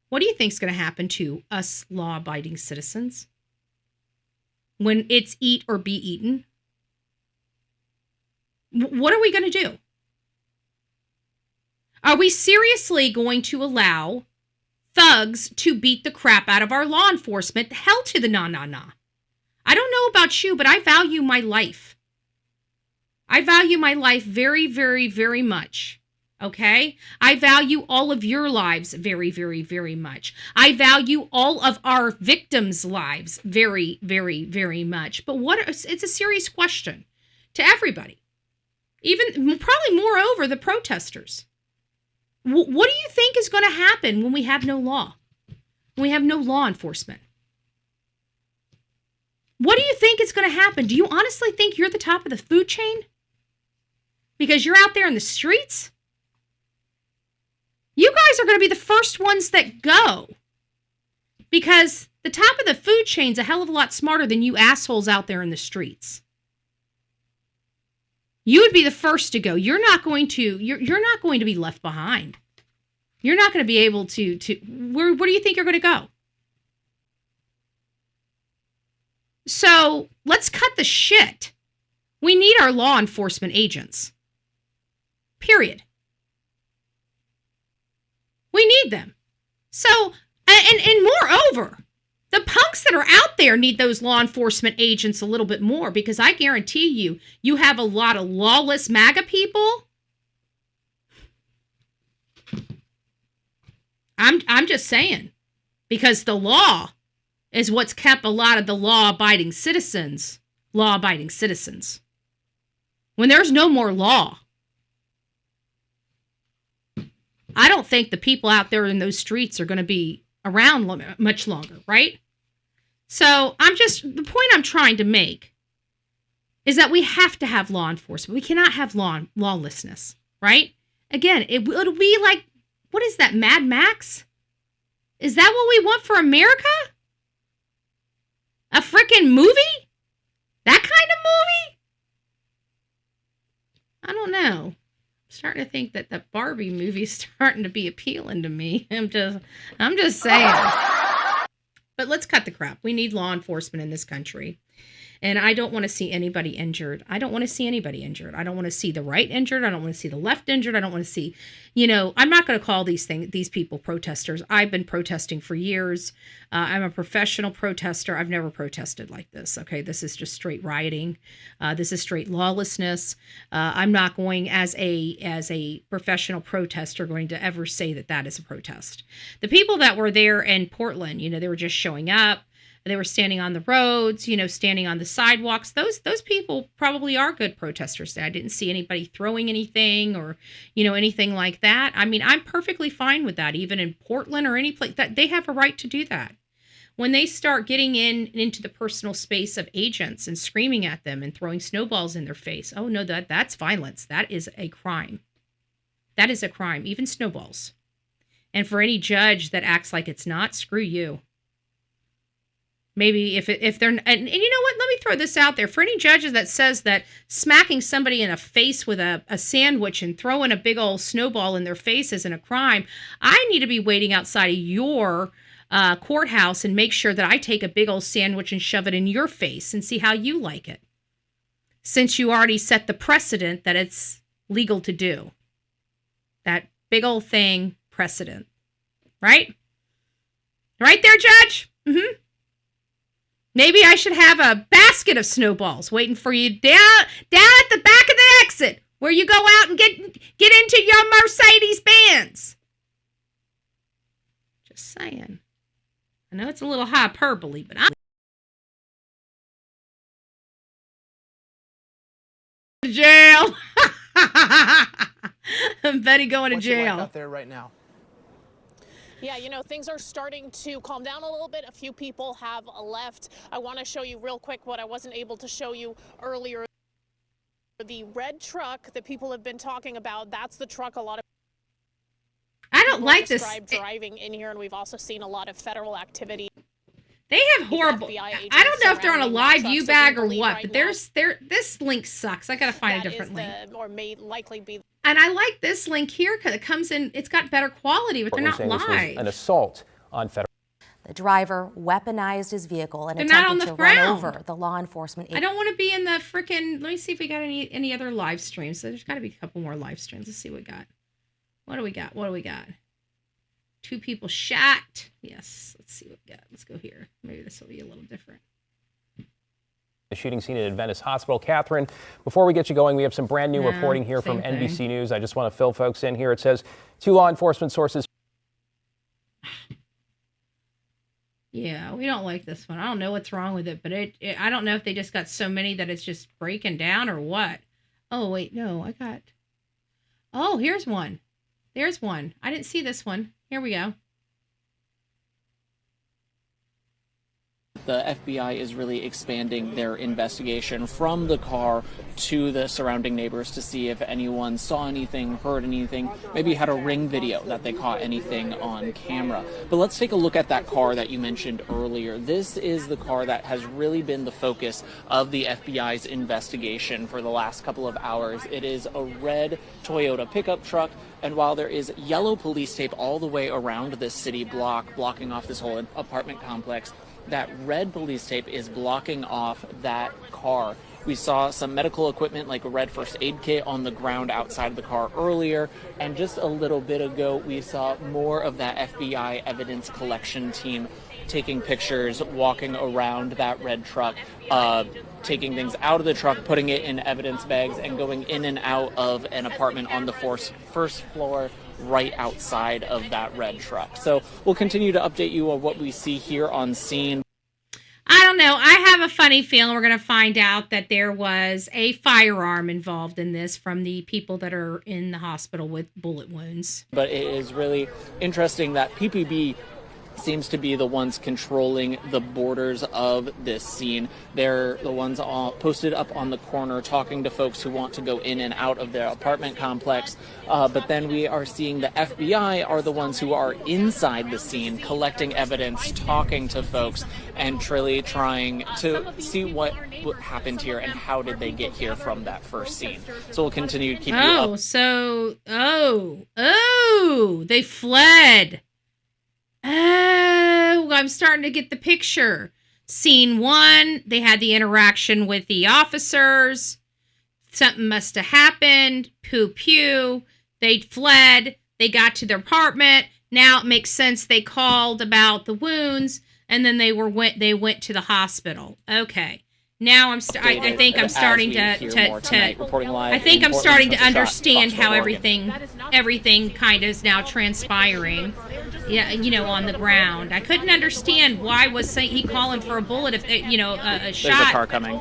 what do you think is going to happen to us law-abiding citizens when it's eat or be eaten? What are we going to do? Are we seriously going to allow thugs to beat the crap out of our law enforcement? Hell to the nah. I don't know about you, but I value my life. I value my life very, very, very much. Okay? I value all of your lives very, very, very much. I value all of our victims' lives very, very, very much. But it's a serious question to everybody. Even probably moreover the protesters. What do you think is going to happen when we have no law? When we have no law enforcement? What do you think is going to happen? Do you honestly think you're at the top of the food chain? Because you're out there in the streets? You guys are going to be the first ones that go. Because the top of the food chain's a hell of a lot smarter than you assholes out there in the streets. You would be the first to go. You're not going to be left behind. You're not going to be able to where do you think you're going to go? So, let's cut the shit. We need our law enforcement agents. Period. We need them. So, and moreover, the punks that are out there need those law enforcement agents a little bit more, because I guarantee you have a lot of lawless MAGA people. I'm just saying, because the law is what's kept a lot of the law-abiding citizens. When there's no more law, I don't think the people out there in those streets are going to be around much longer, right? So the point I'm trying to make is that we have to have law enforcement. We cannot have lawlessness, right? Again, it'll be like, what is that, Mad Max? Is that what we want for America? A freaking movie? That kind of movie? I don't know. I'm starting to think that the Barbie movie's starting to be appealing to me. I'm just saying. But let's cut the crap. We need law enforcement in this country. And I don't want to see anybody injured. I don't want to see the right injured. I don't want to see the left injured. I don't want to see, I'm not going to call these people protesters. I've been protesting for years. I'm a professional protester. I've never protested like this. Okay. This is just straight rioting. This is straight lawlessness. I'm not going as a professional protester going to ever say that is a protest. The people that were there in Portland, they were just showing up. They were standing on the roads, standing on the sidewalks. Those people probably are good protesters. I didn't see anybody throwing anything or, anything like that. I mean, I'm perfectly fine with that, even in Portland or any place. That they have a right to do that. When they start getting into the personal space of agents and screaming at them and throwing snowballs in their face, oh no, that's violence. That is a crime. That is a crime, even snowballs. And for any judge that acts like it's not, screw you. Maybe if they're, and you know what, let me throw this out there. For any judges that says that smacking somebody in the face with a sandwich and throwing a big old snowball in their face isn't a crime, I need to be waiting outside of your courthouse and make sure that I take a big old sandwich and shove it in your face and see how you like it. Since you already set the precedent that it's legal to do. That big old thing, precedent. Right? Right there, Judge? Mm-hmm. Maybe I should have a basket of snowballs waiting for you down at the back of the exit where you go out and get into your Mercedes Benz. Just saying. I know it's a little hyperbole, but I'm to jail. Betty going to What's it like jail. out there right now? Yeah, you know, things are starting to calm down a little bit. A few people have left. I want to show you real quick what I wasn't able to show you earlier. The red truck that people have been talking about, that's the truck a lot of I don't like this. Driving in here, and we've also seen a lot of federal activity. They have horrible. I don't know if they're on a live view bag or what, but this link sucks. I gotta find a different link. Or may likely be. And I like this link here because it comes in. It's got better quality, but they're not This was live. an assault on federal. The driver weaponized his vehicle and They're not on attempted the to run ground. over the law enforcement. I don't want to be in the freaking. Let me see if we got any other live streams. There's got to be a couple more live streams. Let's see what we got. What do we got? What do we got? 2 people shot. Yes. Let's see what we got. Let's go here. Maybe this will be a little different. The shooting scene at Adventist Hospital. Catherine, before we get you going, we have some brand new reporting here from same NBC thing. News. I just want to fill folks in here. It says 2 law enforcement sources. Yeah, we don't like this one. I don't know what's wrong with it, but I don't know if they just got so many that it's just breaking down or what. Oh, wait, no, I got. Oh, here's one. There's one. I didn't see this one. Here we go. The FBI is really expanding their investigation from the car to the surrounding neighbors to see if anyone saw anything, heard anything, maybe had a ring video that they caught anything on camera. But let's take a look at that car that you mentioned earlier. This is the car that has really been the focus of the FBI's investigation for the last couple of hours. It is a red Toyota pickup truck. And while there is yellow police tape all the way around this city block, blocking off this whole apartment complex, that red police tape is blocking off that car. We saw some medical equipment like a red first aid kit on the ground outside of the car earlier. And just a little bit ago, we saw more of that FBI evidence collection team taking pictures, walking around that red truck, taking things out of the truck, putting it in evidence bags, and going in and out of an apartment on the first floor right outside of that red truck. So we'll continue to update you on what we see here on scene. I don't know. I have a funny feeling we're going to find out that there was a firearm involved in this from the people that are in the hospital with bullet wounds. But it is really interesting that PPB seems to be the ones controlling the borders of this scene. They're the ones all posted up on the corner talking to folks who want to go in and out of their apartment complex. But then we are seeing the FBI are the ones who are inside the scene, collecting evidence, talking to folks, and really trying to see what happened here and how did they get here from that first scene. So we'll continue to keep you up. They fled. Oh, I'm starting to get the picture. Scene 1, they had the interaction with the officers. Something must have happened. Pew, pew. They fled. They got to their apartment. Now it makes sense they called about the wounds, and then they went to the hospital. Okay. Now I think I'm starting to understand how everything kind of is now transpiring. Yeah, on the ground. I couldn't understand why was he calling for a bullet if a shot. There's a car coming.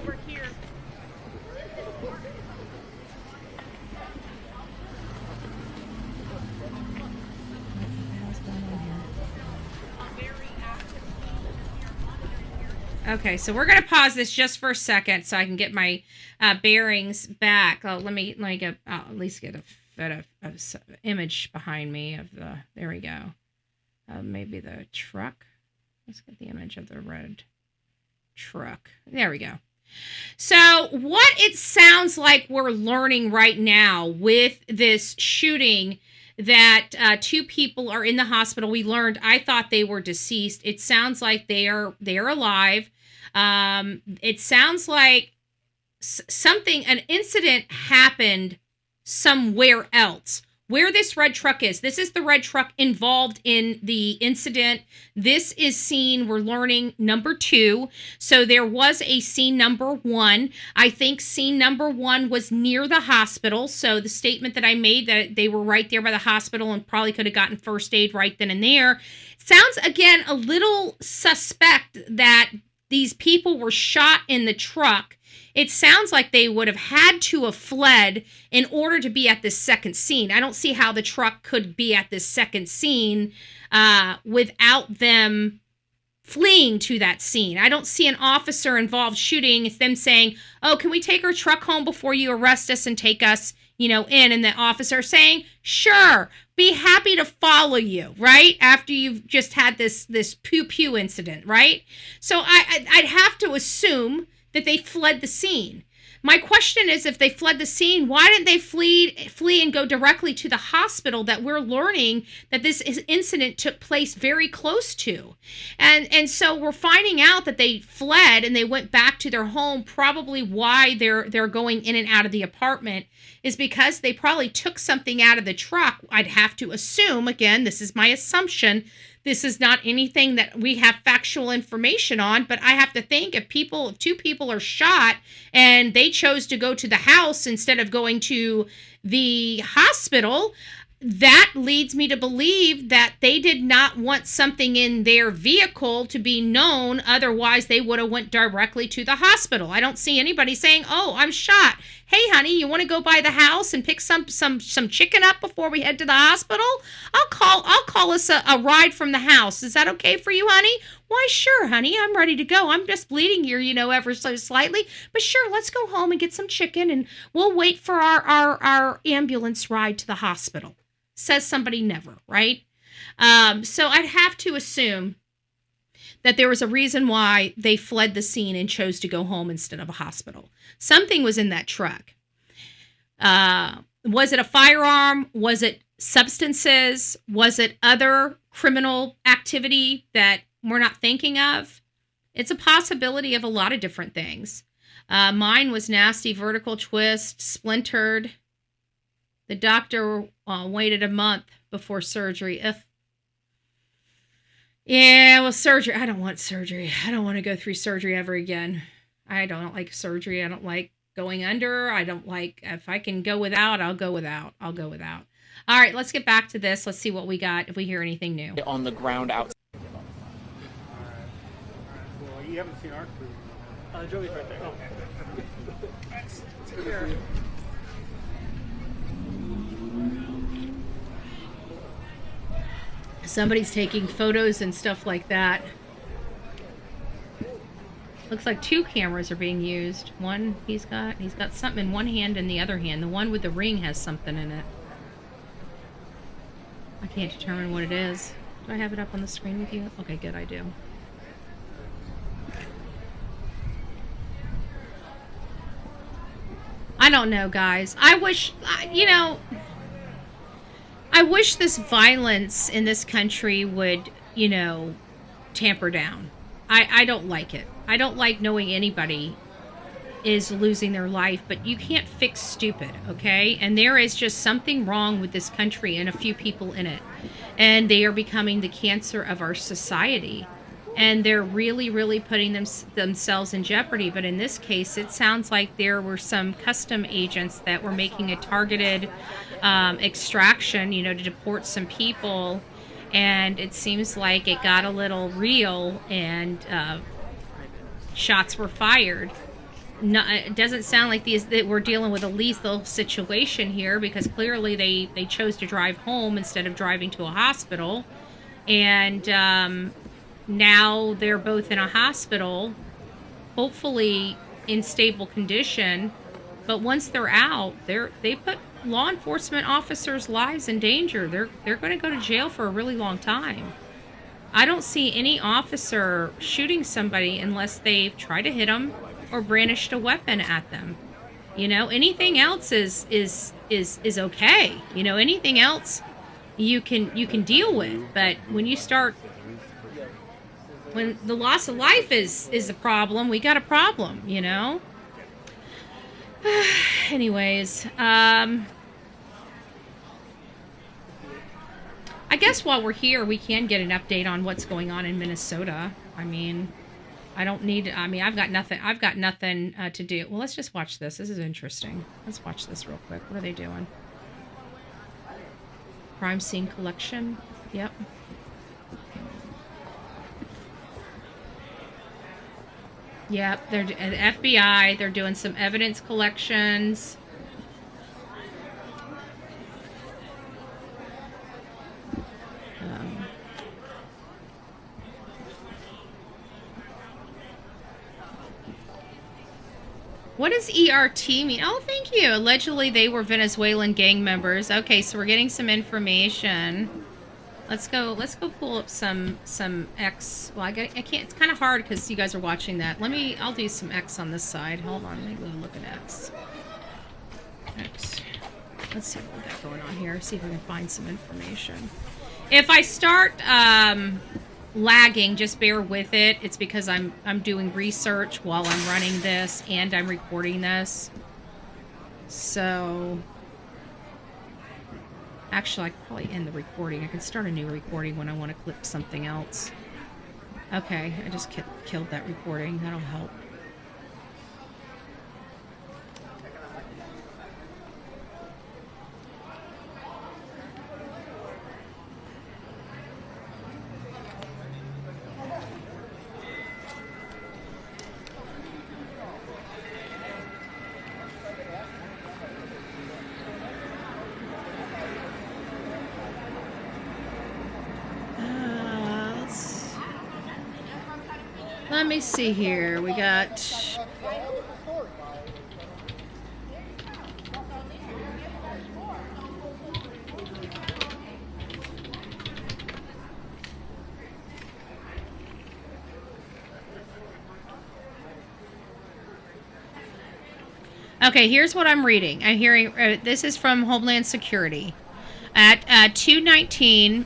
Okay, so we're gonna pause this just for a second so I can get my bearings back. Let me get at least get a photo of image behind me of the. There we go. Maybe the truck. Let's get the image of the red truck. There we go. So what it sounds like we're learning right now with this shooting that 2 people are in the hospital. We learned, I thought they were deceased. It sounds like they are alive. It sounds like an incident happened somewhere else. Where this red truck is, this is the red truck involved in the incident. This is scene, we're learning, number 2. So there was a scene number 1. I think scene number 1 was near the hospital. So the statement that I made that they were right there by the hospital and probably could have gotten first aid right then and there sounds, again, a little suspect that these people were shot in the truck. It sounds like they would have had to have fled in order to be at this second scene. I don't see how the truck could be at this second scene without them fleeing to that scene. I don't see an officer involved shooting. It's them saying, oh, can we take our truck home before you arrest us and take us, in? And the officer saying, sure, be happy to follow you, right? After you've just had this pew-pew incident, right? So I'd have to assume that they fled the scene. My question is, if they fled the scene, why didn't they flee and go directly to the hospital that we're learning that this incident took place very close to? And so we're finding out that they fled and they went back to their home. Probably why they're going in and out of the apartment is because they probably took something out of the truck. I'd have to assume, again, this is my assumption, this is not anything that we have factual information on, but I have to think if 2 people are shot and they chose to go to the house instead of going to the hospital, that leads me to believe that they did not want something in their vehicle to be known. Otherwise, they would have went directly to the hospital. I don't see anybody saying, oh, I'm shot. Hey, honey, you want to go by the house and pick some chicken up before we head to the hospital? I'll call us a ride from the house. Is that okay for you, honey? Why, sure, honey, I'm ready to go. I'm just bleeding here, ever so slightly. But sure, let's go home and get some chicken, and we'll wait for our ambulance ride to the hospital. Says somebody never, right? So I'd have to assume that there was a reason why they fled the scene and chose to go home instead of a hospital. Something was in that truck. Was it a firearm? Was it substances? Was it other criminal activity that we're not thinking of? It's a possibility of a lot of different things. Mine was nasty, vertical twist, splintered. The doctor waited a month before surgery. Yeah, well, surgery. I don't want surgery. I don't want to go through surgery ever again. I don't like surgery. I don't like going under. I don't like, if I can go without, I'll go without. I'll go without. All right, let's get back to this. Let's see what we got, if we hear anything new. On the ground outside. Well, you haven't seen our crew. Joey's right there. Okay. Somebody's taking photos and stuff like that. Looks like 2 cameras are being used. One, he's got something in one hand and the other hand. The one with the ring has something in it. I can't determine what it is. Do I have it up on the screen with you? Okay, good, I do. I don't know, guys. I wish this violence in this country would, tamper down. I don't like it. I don't like knowing anybody is losing their life, but you can't fix stupid, okay? And there is just something wrong with this country and a few people in it. And they are becoming the cancer of our society. And they're really, really putting themselves in jeopardy. But in this case, it sounds like there were some custom agents that were making a targeted extraction, to deport some people. And it seems like it got a little real and shots were fired. No, it doesn't sound like that we're dealing with a lethal situation here, because clearly they chose to drive home instead of driving to a hospital. And now they're both in a hospital, hopefully in stable condition. But once they're out, they put law enforcement officers' lives in danger. They're going to go to jail for a really long time. I don't see any officer shooting somebody unless they've tried to hit them or brandished a weapon at them. Anything else is okay. Anything else you can deal with. But when the loss of life is the problem, we got a problem, you know? Anyways, I guess while we're here, we can get an update on what's going on in Minnesota. I mean, I've got nothing to do. Well, let's just watch this. This is interesting. Let's watch this real quick. What are they doing? Crime scene collection. Yep. Yep, they're at FBI. They're doing some evidence collections. What does ERT mean? Oh, thank you. Allegedly, they were Venezuelan gang members. Okay, so we're getting some information. Let's go pull up some X. Well, I can't. It's kind of hard because you guys are watching that. I'll do some X on this side. Hold on. Let me go look at X. X. Let's see what we got going on here. See if we can find some information. If I start lagging, just bear with it. It's because I'm doing research while I'm running this and I'm recording this. So actually, I could probably end the recording. I can start a new recording when I want to clip something else. Okay, I just killed that recording. That'll help. Let me see here. We got... Okay, here's what I'm reading. I'm hearing... this is from Homeland Security. At 2:19,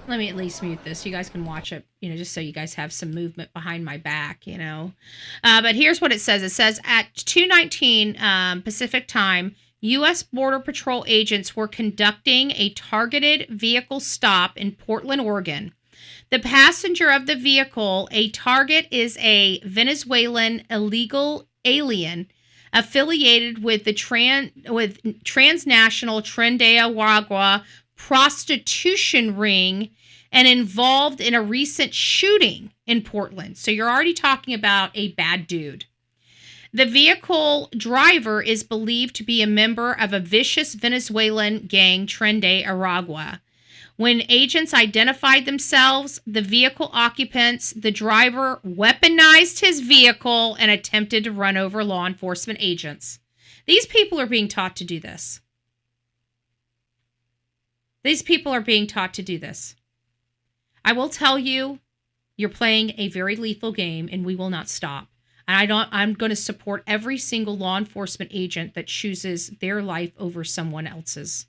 let me at least mute this so you guys can watch it, just so you guys have some movement behind my back, But here's what it says. It says at 2:19 Pacific time, U.S. Border Patrol agents were conducting a targeted vehicle stop in Portland, Oregon. The passenger of the vehicle, a target, is a Venezuelan illegal alien affiliated with the transnational Tren de Aragua prostitution ring and involved in a recent shooting in Portland. So you're already talking about a bad dude. The vehicle driver is believed to be a member of a vicious Venezuelan gang, Tren de Aragua. When agents identified themselves, the vehicle occupants, the driver weaponized his vehicle and attempted to run over law enforcement agents. These people are being taught to do this. These people are being taught to do this. I will tell you, you're playing a very lethal game, and we will not stop. And I'm going to support every single law enforcement agent that chooses their life over someone else's.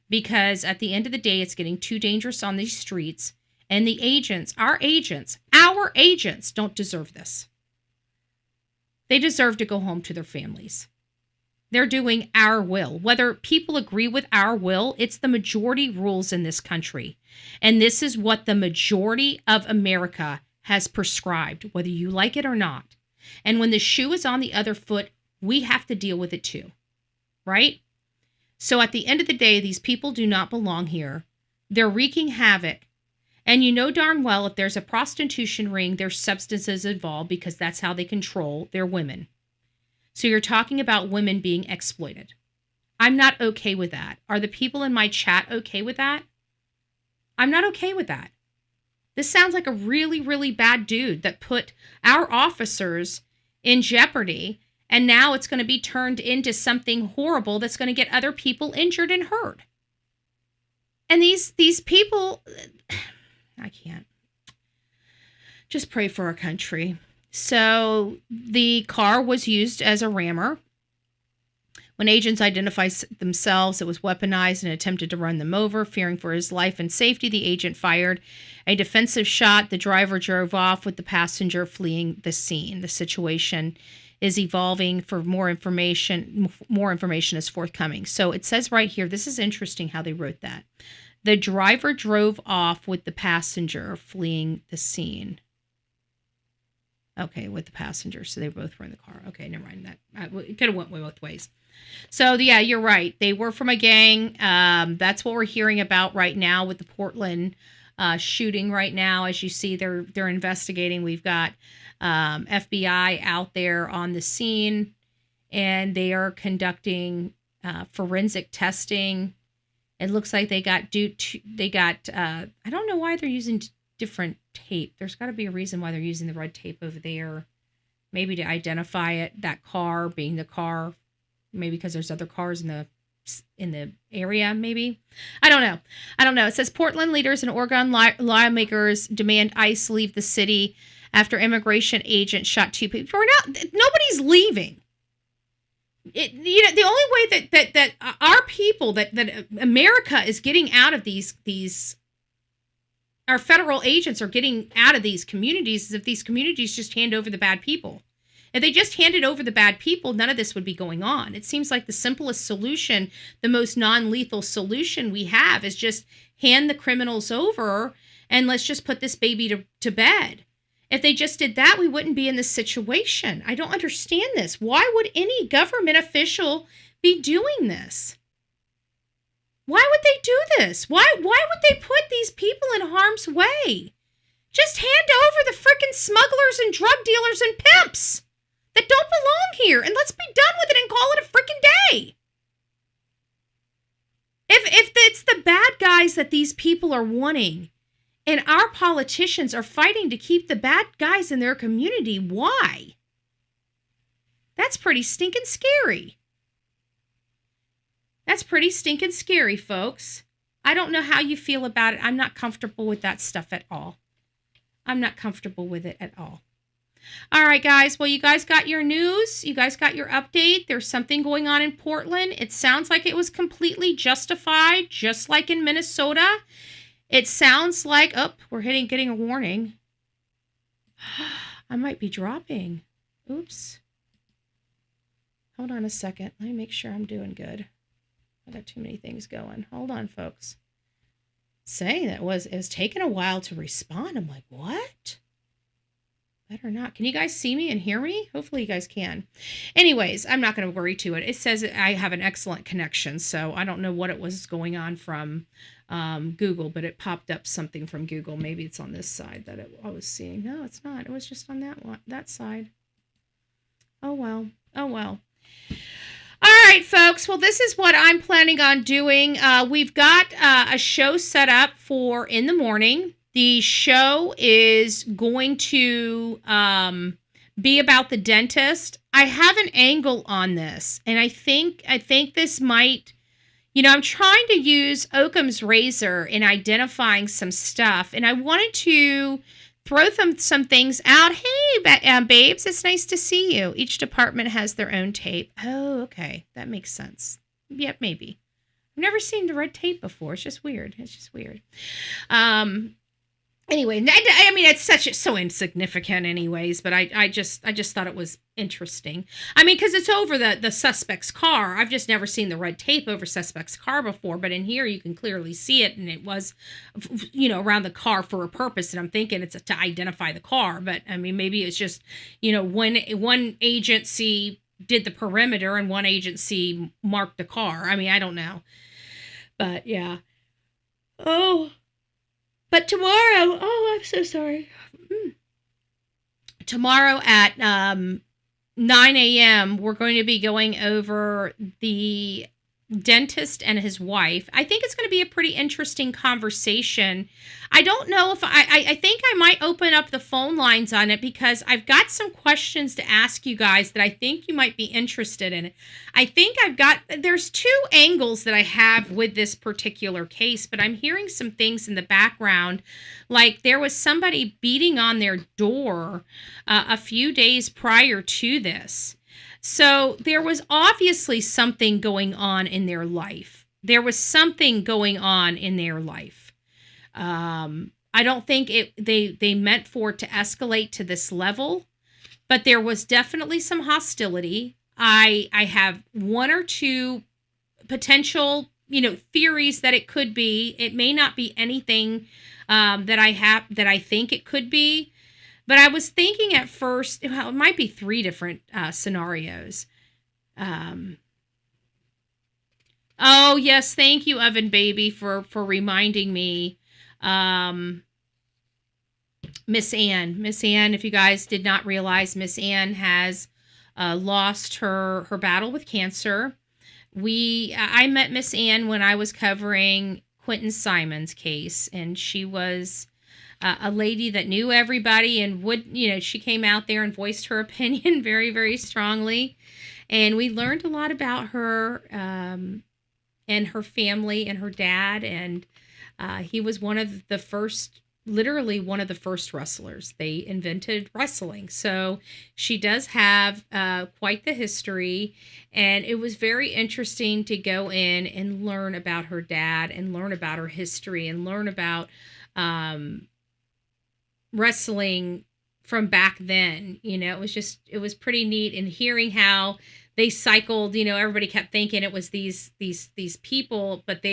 Because at the end of the day, it's getting too dangerous on these streets. And the agents, our agents don't deserve this. They deserve to go home to their families. They're doing our will. Whether people agree with our will, it's the majority rules in this country. And this is what the majority of America has prescribed, whether you like it or not. And when the shoe is on the other foot, we have to deal with it too. Right? So at the end of the day, these people do not belong here. They're wreaking havoc. And you know darn well if there's a prostitution ring, there's substances involved because that's how they control their women. So you're talking about women being exploited. I'm not okay with that. Are the people in my chat okay with that? I'm not okay with that. This sounds like a really, really bad dude that put our officers in jeopardy, and now it's going to be turned into something horrible that's going to get other people injured and hurt. And these people, I can't. Just pray for our country. So the car was used as a rammer. When agents identified themselves, it was weaponized and attempted to run them over. Fearing for his life and safety, the agent fired a defensive shot. The driver drove off with the passenger fleeing the scene. The situation is evolving. For more information is forthcoming. So it says right here, this is interesting how they wrote that. The driver drove off with the passenger fleeing the scene. Okay, with the passenger. So they both were in the car. Okay, never mind that. It could have went both ways. So yeah, you're right. They were from a gang. That's what we're hearing about right now with the Portland shooting right now. As you see, they're investigating. We've got FBI out there on the scene, and they are conducting forensic testing. It looks like they got I don't know why they're using different tape. There's got to be a reason why they're using the red tape over there. Maybe to identify it, that car being the car. Maybe because there's other cars in the area, maybe. I don't know. It says Portland leaders and Oregon lawmakers demand ICE leave the city after immigration agents shot 2 people. Nobody's leaving. The only way that our people, that America is getting out of these our federal agents are getting out of these communities is if these communities just hand over the bad people. If they just handed over the bad people, none of this would be going on. It seems like the simplest solution, the most non-lethal solution we have is just hand the criminals over and let's just put this baby to bed. If they just did that, we wouldn't be in this situation. I don't understand this. Why would any government official be doing this? Why would they do this? Why would they put these people in harm's way? Just hand over the frickin' smugglers and drug dealers and pimps that don't belong here, and let's be done with it and call it a frickin' day. If it's the bad guys that these people are wanting, and our politicians are fighting to keep the bad guys in their community, why? That's pretty stinking scary. That's pretty stinking scary, folks. I don't know how you feel about it. I'm not comfortable with that stuff at all. I'm not comfortable with it at all. All right, guys. Well, you guys got your news. You guys got your update. There's something going on in Portland. It sounds like it was completely justified, just like in Minnesota. It sounds like, we're getting a warning. I might be dropping. Oops. Hold on a second. Let me make sure I'm doing good. I got too many things going. Hold on, folks. Saying it was taking a while to respond. I'm like, what? Better not. Can you guys see me and hear me? Hopefully you guys can. Anyways, I'm not going to worry to it. It says I have an excellent connection, so I don't know what it was going on from Google, but it popped up something from Google. Maybe it's on this side that I was seeing. No, it's not. It was just on that side. Oh, well. Oh, well. All right, folks. Well, this is what I'm planning on doing. We've got a show set up for in the morning. The show is going to be about the dentist. I have an angle on this, and I think this might, I'm trying to use Occam's razor in identifying some stuff, and I wanted to throw some things out. Hey, babes, it's nice to see you. Each department has their own tape. Oh, okay. That makes sense. Yep, maybe. I've never seen the red tape before. It's just weird. Anyway, I mean, it's so insignificant anyways, but I just thought it was interesting. I mean, because it's over the suspect's car. I've just never seen the red tape over suspect's car before, but in here you can clearly see it, and it was, around the car for a purpose, and I'm thinking it's to identify the car, but I mean, maybe it's just, one agency did the perimeter and one agency marked the car. I mean, I don't know, but yeah. But tomorrow, I'm so sorry. Tomorrow at 9 a.m., we're going to be going over the dentist and his wife. I think it's going to be a pretty interesting conversation. I don't know if I think I might open up the phone lines on it because I've got some questions to ask you guys that I think you might be interested in. I think there's two angles that I have with this particular case, but I'm hearing some things in the background. Like there was somebody beating on their door a few days prior to this. So there was obviously something going on in their life. There was something going on in their life. I don't think they meant for it to escalate to this level, but there was definitely some hostility. I have one or two potential, theories that it could be. It may not be anything that I think it could be, but I was thinking at first, well, it might be 3 different scenarios. Oh yes, thank you, Oven Baby, for reminding me. Miss Ann, if you guys did not realize, Miss Ann has lost her battle with cancer. I met Miss Ann when I was covering Quentin Simon's case, and she was a lady that knew everybody and would, she came out there and voiced her opinion very, very strongly. And we learned a lot about her and her family and her dad. And he was literally one of the first wrestlers. They invented wrestling. So she does have quite the history. And it was very interesting to go in and learn about her dad and learn about her history and learn about wrestling from back then. It was pretty neat. And hearing how they cycled, everybody kept thinking it was these people, but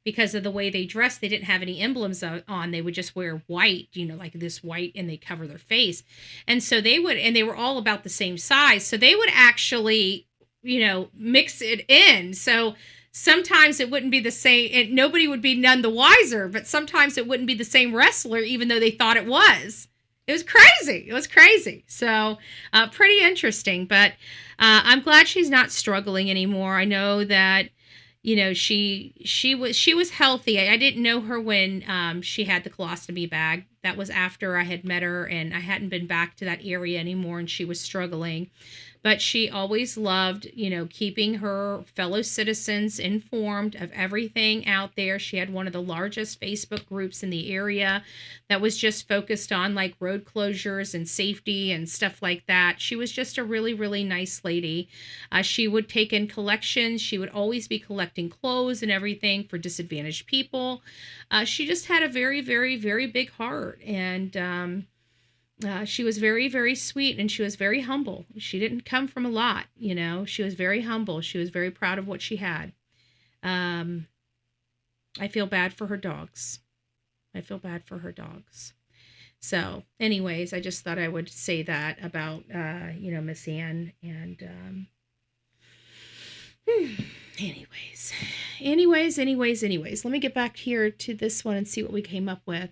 because of the way they dressed, they didn't have any emblems on. They would just wear white, like this white, and they cover their face. And so they were all about the same size. So they would actually, mix it in. So sometimes it wouldn't be the same, and nobody would be none the wiser, but sometimes it wouldn't be the same wrestler, even though they thought it was. It was crazy. So pretty interesting, but I'm glad she's not struggling anymore. I know that, she was healthy. I didn't know her when she had the colostomy bag. That was after I had met her, and I hadn't been back to that area anymore, and she was struggling. But she always loved, keeping her fellow citizens informed of everything out there. She had one of the largest Facebook groups in the area that was just focused on like road closures and safety and stuff like that. She was just a really, really nice lady. She would take in collections. She would always be collecting clothes and everything for disadvantaged people. She just had a very, very, very big heart. And she was very, very sweet, and she was very humble. She didn't come from a lot, She was very humble. She was very proud of what she had. I feel bad for her dogs. So, anyways, I just thought I would say that about, Miss Ann. And, anyways, let me get back here to this one and see what we came up with.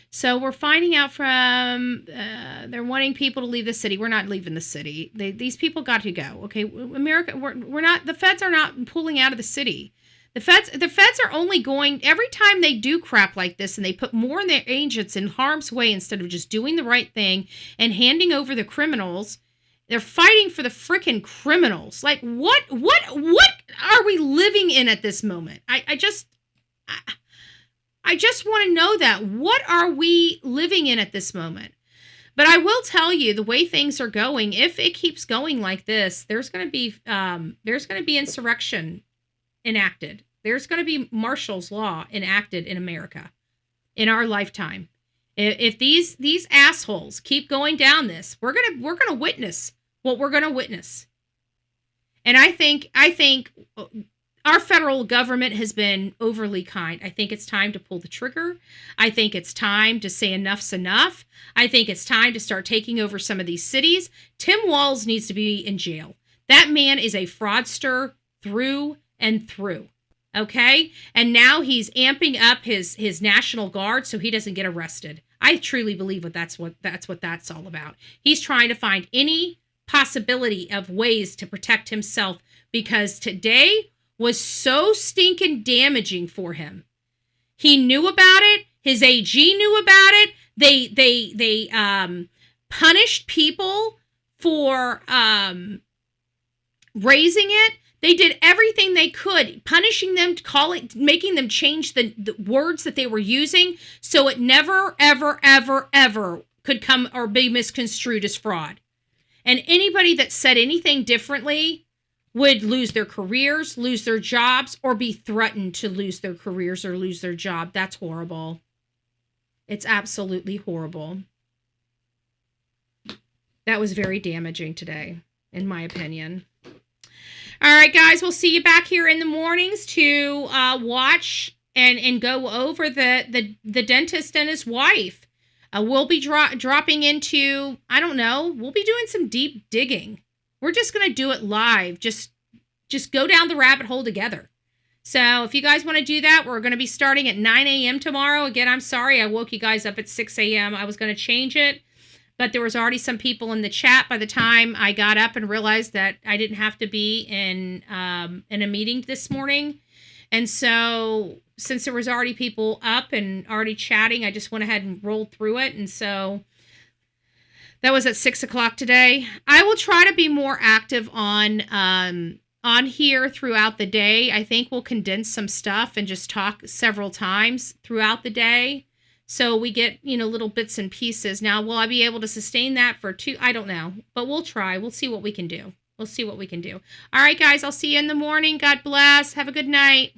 So we're finding out from, they're wanting people to leave the city. We're not leaving the city. These people got to go. Okay. America, we're not, the feds are not pulling out of the city. The feds are only going, every time they do crap like this and they put more of their agents in harm's way instead of just doing the right thing and handing over the criminals, they're fighting for the frickin' criminals. Like what are we living in at this moment? I just want to know that. What are we living in at this moment? But I will tell you, the way things are going, if it keeps going like this, there's going to be insurrection enacted. There's going to be martial's law enacted in America in our lifetime. If these assholes keep going down this, we're gonna witness what we're gonna witness. And I think our federal government has been overly kind. I think it's time to pull the trigger. I think it's time to say enough's enough. I think it's time to start taking over some of these cities. Tim Walz needs to be in jail. That man is a fraudster through and through. Okay? And now he's amping up his National Guard so he doesn't get arrested. I truly believe that's what that's all about. He's trying to find any possibility of ways to protect himself, because today was so stinking damaging for him. He knew about it. His AG knew about it. They punished people for raising it. They did everything they could, punishing them, making them change the words that they were using, so it never, ever, ever, ever could come or be misconstrued as fraud. And anybody that said anything differently would lose their careers, lose their jobs, or be threatened to lose their careers or lose their job. That's horrible. It's absolutely horrible. That was very damaging today, in my opinion. All right, guys, we'll see you back here in the mornings to watch and go over the dentist and his wife. We'll be dropping into, I don't know, we'll be doing some deep digging. We're just going to do it live. Just go down the rabbit hole together. So if you guys want to do that, we're going to be starting at 9 a.m. tomorrow. Again, I'm sorry I woke you guys up at 6 a.m. I was going to change it, but there was already some people in the chat by the time I got up and realized that I didn't have to be in a meeting this morning. And so since there was already people up and already chatting, I just went ahead and rolled through it. And so that was at 6 o'clock today. I will try to be more active on here throughout the day. I think we'll condense some stuff and just talk several times throughout the day. So we get, little bits and pieces. Now, will I be able to sustain that for 2? I don't know, but we'll try. We'll see what we can do. All right, guys, I'll see you in the morning. God bless. Have a good night.